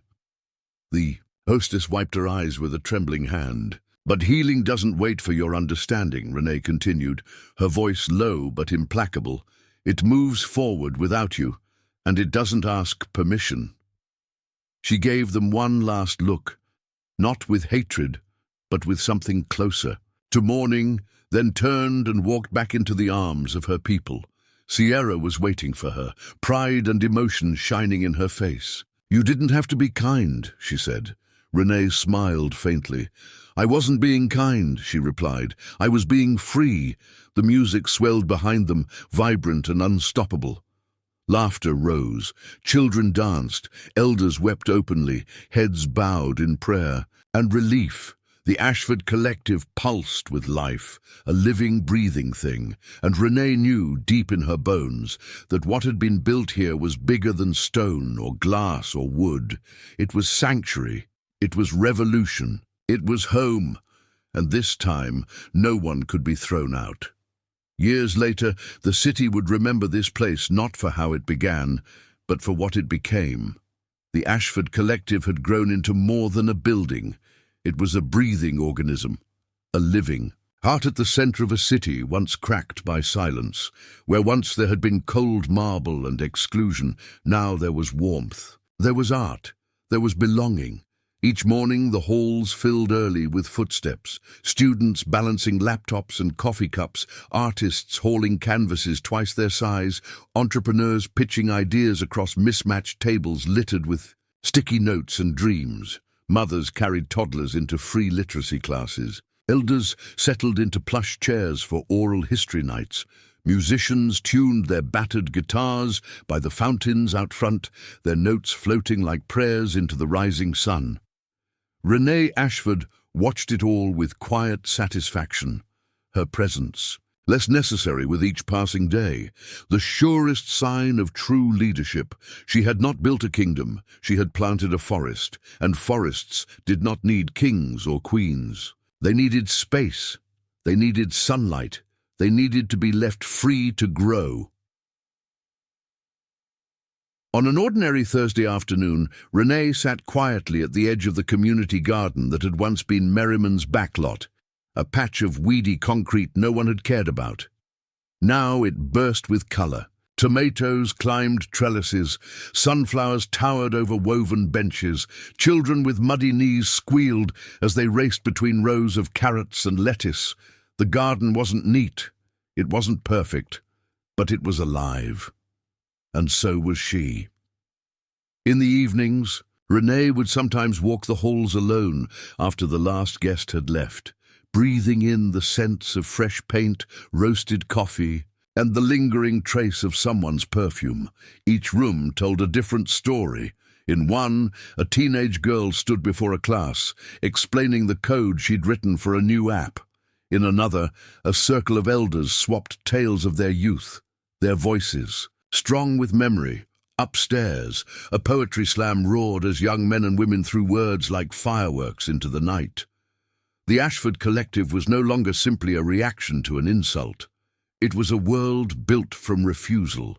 The hostess wiped her eyes with a trembling hand. "But healing doesn't wait for your understanding," Renee continued, her voice low but implacable. "It moves forward without you, and it doesn't ask permission." She gave them one last look, not with hatred, but with something closer, to mourning, then turned and walked back into the arms of her people. Sierra was waiting for her, pride and emotion shining in her face. "You didn't have to be kind," she said. Renee smiled faintly. "I wasn't being kind," she replied. "I was being free." The music swelled behind them, vibrant and unstoppable. Laughter rose. Children danced. Elders wept openly, heads bowed in prayer. And relief. The Ashford Collective pulsed with life, a living, breathing thing, and Renee knew deep in her bones that what had been built here was bigger than stone or glass or wood. It was sanctuary, it was revolution, it was home, and this time no one could be thrown out. Years later, the city would remember this place not for how it began, but for what it became. The Ashford Collective had grown into more than a building. It was a breathing organism, a living heart at the center of a city once cracked by silence. Where once there had been cold marble and exclusion, now there was warmth. There was art. There was belonging. Each morning the halls filled early with footsteps, students balancing laptops and coffee cups, artists hauling canvases twice their size, entrepreneurs pitching ideas across mismatched tables littered with sticky notes and dreams. Mothers carried toddlers into free literacy classes. Elders settled into plush chairs for oral history nights. Musicians tuned their battered guitars by the fountains out front, their notes floating like prayers into the rising sun. Renee Ashford watched it all with quiet satisfaction. Her presence, less necessary with each passing day, the surest sign of true leadership. She had not built a kingdom, she had planted a forest, and forests did not need kings or queens. They needed space, they needed sunlight, they needed to be left free to grow. On an ordinary Thursday afternoon, Renee sat quietly at the edge of the community garden that had once been Merriman's backlot, a patch of weedy concrete no one had cared about. Now it burst with color. Tomatoes climbed trellises, sunflowers towered over woven benches, children with muddy knees squealed as they raced between rows of carrots and lettuce. The garden wasn't neat, it wasn't perfect, but it was alive. And so was she. In the evenings, Renee would sometimes walk the halls alone after the last guest had left, breathing in the scents of fresh paint, roasted coffee, and the lingering trace of someone's perfume. Each room told a different story. In one, a teenage girl stood before a class, explaining the code she'd written for a new app. In another, a circle of elders swapped tales of their youth, their voices, strong with memory. Upstairs, a poetry slam roared as young men and women threw words like fireworks into the night. The Ashford Collective was no longer simply a reaction to an insult. It was a world built from refusal,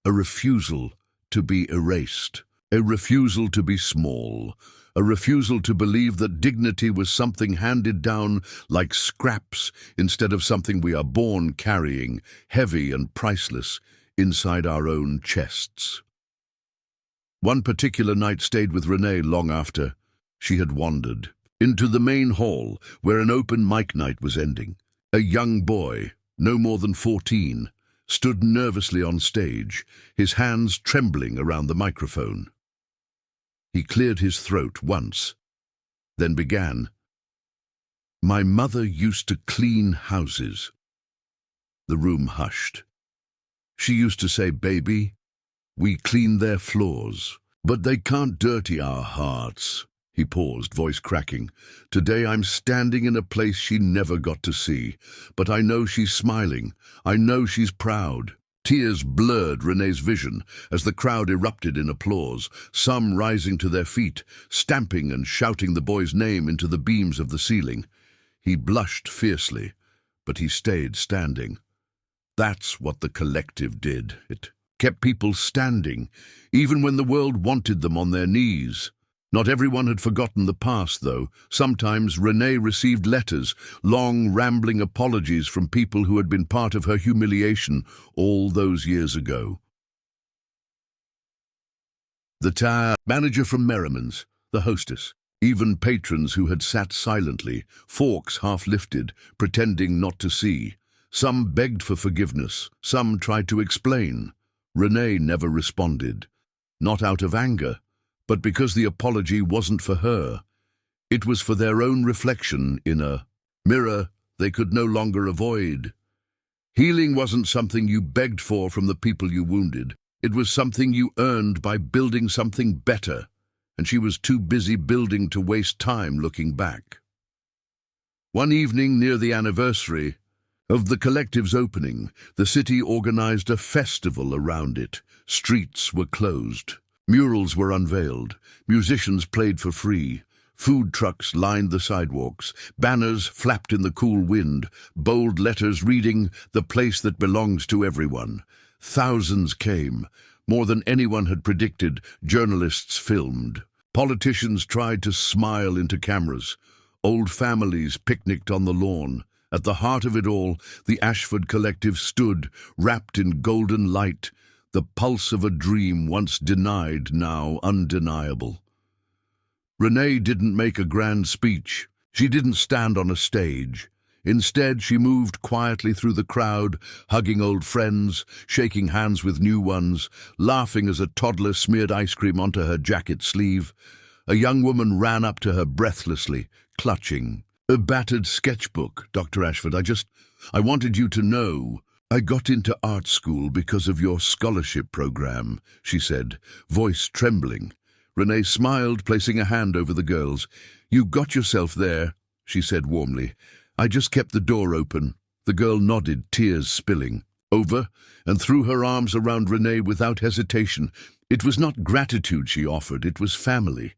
a refusal to be erased, a refusal to be small, a refusal to believe that dignity was something handed down like scraps instead of something we are born carrying, heavy and priceless, inside our own chests. One particular night stayed with Renee long after she had wandered into the main hall where an open mic night was ending. A young boy, no more than 14, stood nervously on stage, his hands trembling around the microphone. He cleared his throat once, then began, "My mother used to clean houses." The room hushed. "She used to say, 'Baby, we clean their floors, but they can't dirty our hearts.'" He paused, voice cracking. "Today I'm standing in a place she never got to see, but I know she's smiling. I know she's proud." Tears blurred Renee's vision as the crowd erupted in applause, some rising to their feet, stamping and shouting the boy's name into the beams of the ceiling. He blushed fiercely, but he stayed standing. That's what the collective did. It kept people standing, even when the world wanted them on their knees. Not everyone had forgotten the past, though. Sometimes Renee received letters, long, rambling apologies from people who had been part of her humiliation all those years ago. The manager from Merriman's, the hostess, even patrons who had sat silently, forks half lifted, pretending not to see. Some begged for forgiveness, some tried to explain. Renee never responded, not out of anger, but because the apology wasn't for her. It was for their own reflection in a mirror they could no longer avoid. Healing wasn't something you begged for from the people you wounded. It was something you earned by building something better, and she was too busy building to waste time looking back. One evening near the anniversary of the collective's opening, the city organized a festival around it. Streets were closed. Murals were unveiled. Musicians played for free. Food trucks lined the sidewalks. Banners flapped in the cool wind. Bold letters reading, "The place that belongs to everyone." Thousands came. More than anyone had predicted, journalists filmed. Politicians tried to smile into cameras. Old families picnicked on the lawn. At the heart of it all, the Ashford Collective stood, wrapped in golden light, the pulse of a dream once denied, now undeniable. Renee didn't make a grand speech. She didn't stand on a stage. Instead, she moved quietly through the crowd, hugging old friends, shaking hands with new ones, laughing as a toddler smeared ice cream onto her jacket sleeve. A young woman ran up to her breathlessly, clutching. "A battered sketchbook, Dr. Ashford. I wanted you to know. I got into art school because of your scholarship program," she said, voice trembling. Renee smiled, placing a hand over the girl's. "You got yourself there," she said warmly. "I just kept the door open." The girl nodded, tears spilling. Over, and threw her arms around Renee without hesitation. It was not gratitude she offered, it was family.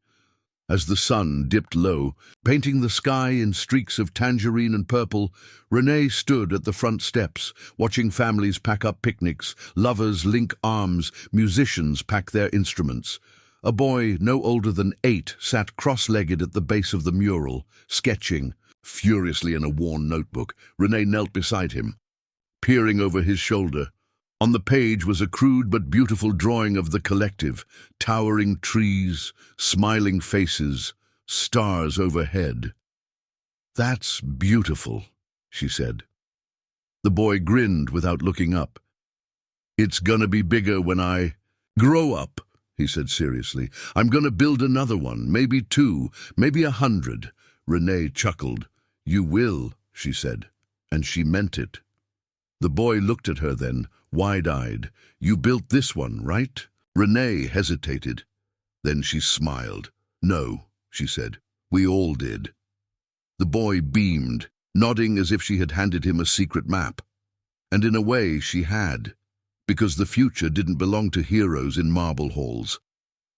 As the sun dipped low, painting the sky in streaks of tangerine and purple, Renee stood at the front steps, watching families pack up picnics, lovers link arms, musicians pack their instruments. A boy no older than 8 sat cross-legged at the base of the mural, sketching. Furiously in a worn notebook, Renee knelt beside him, peering over his shoulder. On the page was a crude but beautiful drawing of the collective, towering trees, smiling faces, stars overhead. "That's beautiful," she said. The boy grinned without looking up. "It's gonna be bigger when I grow up," he said seriously. "I'm gonna build another one, maybe 2, maybe 100. Renee chuckled. "You will," she said, and she meant it. The boy looked at her then, wide-eyed. "You built this one, right?" Renee hesitated. Then she smiled. "No," she said. "We all did." The boy beamed, nodding as if she had handed him a secret map. And in a way she had, because the future didn't belong to heroes in marble halls.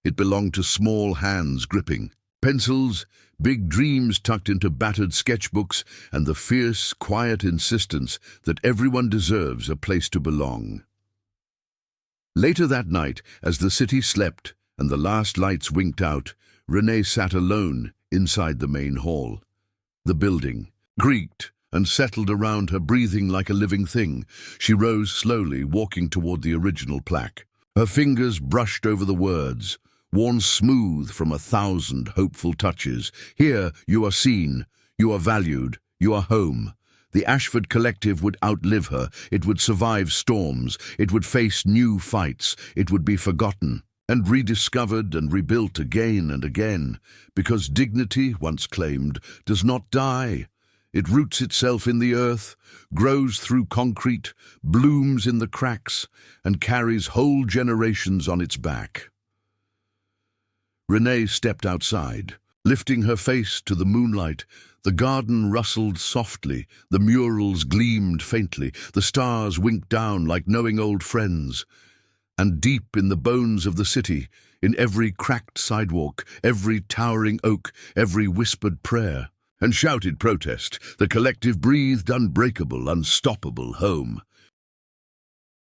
It belonged to small hands gripping pencils, big dreams tucked into battered sketchbooks, and the fierce, quiet insistence that everyone deserves a place to belong. Later that night, as the city slept and the last lights winked out, Renee sat alone inside the main hall. The building creaked and settled around her, breathing like a living thing. She rose slowly, walking toward the original plaque. Her fingers brushed over the words, worn smooth from 1,000 hopeful touches. "Here you are seen, you are valued, you are home." The Ashford Collective would outlive her. It would survive storms. It would face new fights. It would be forgotten and rediscovered and rebuilt again and again, because dignity, once claimed, does not die. It roots itself in the earth, grows through concrete, blooms in the cracks, and carries whole generations on its back. Renee stepped outside, lifting her face to the moonlight. The garden rustled softly, the murals gleamed faintly, the stars winked down like knowing old friends. And deep in the bones of the city, in every cracked sidewalk, every towering oak, every whispered prayer and shouted protest, the collective breathed unbreakable, unstoppable home.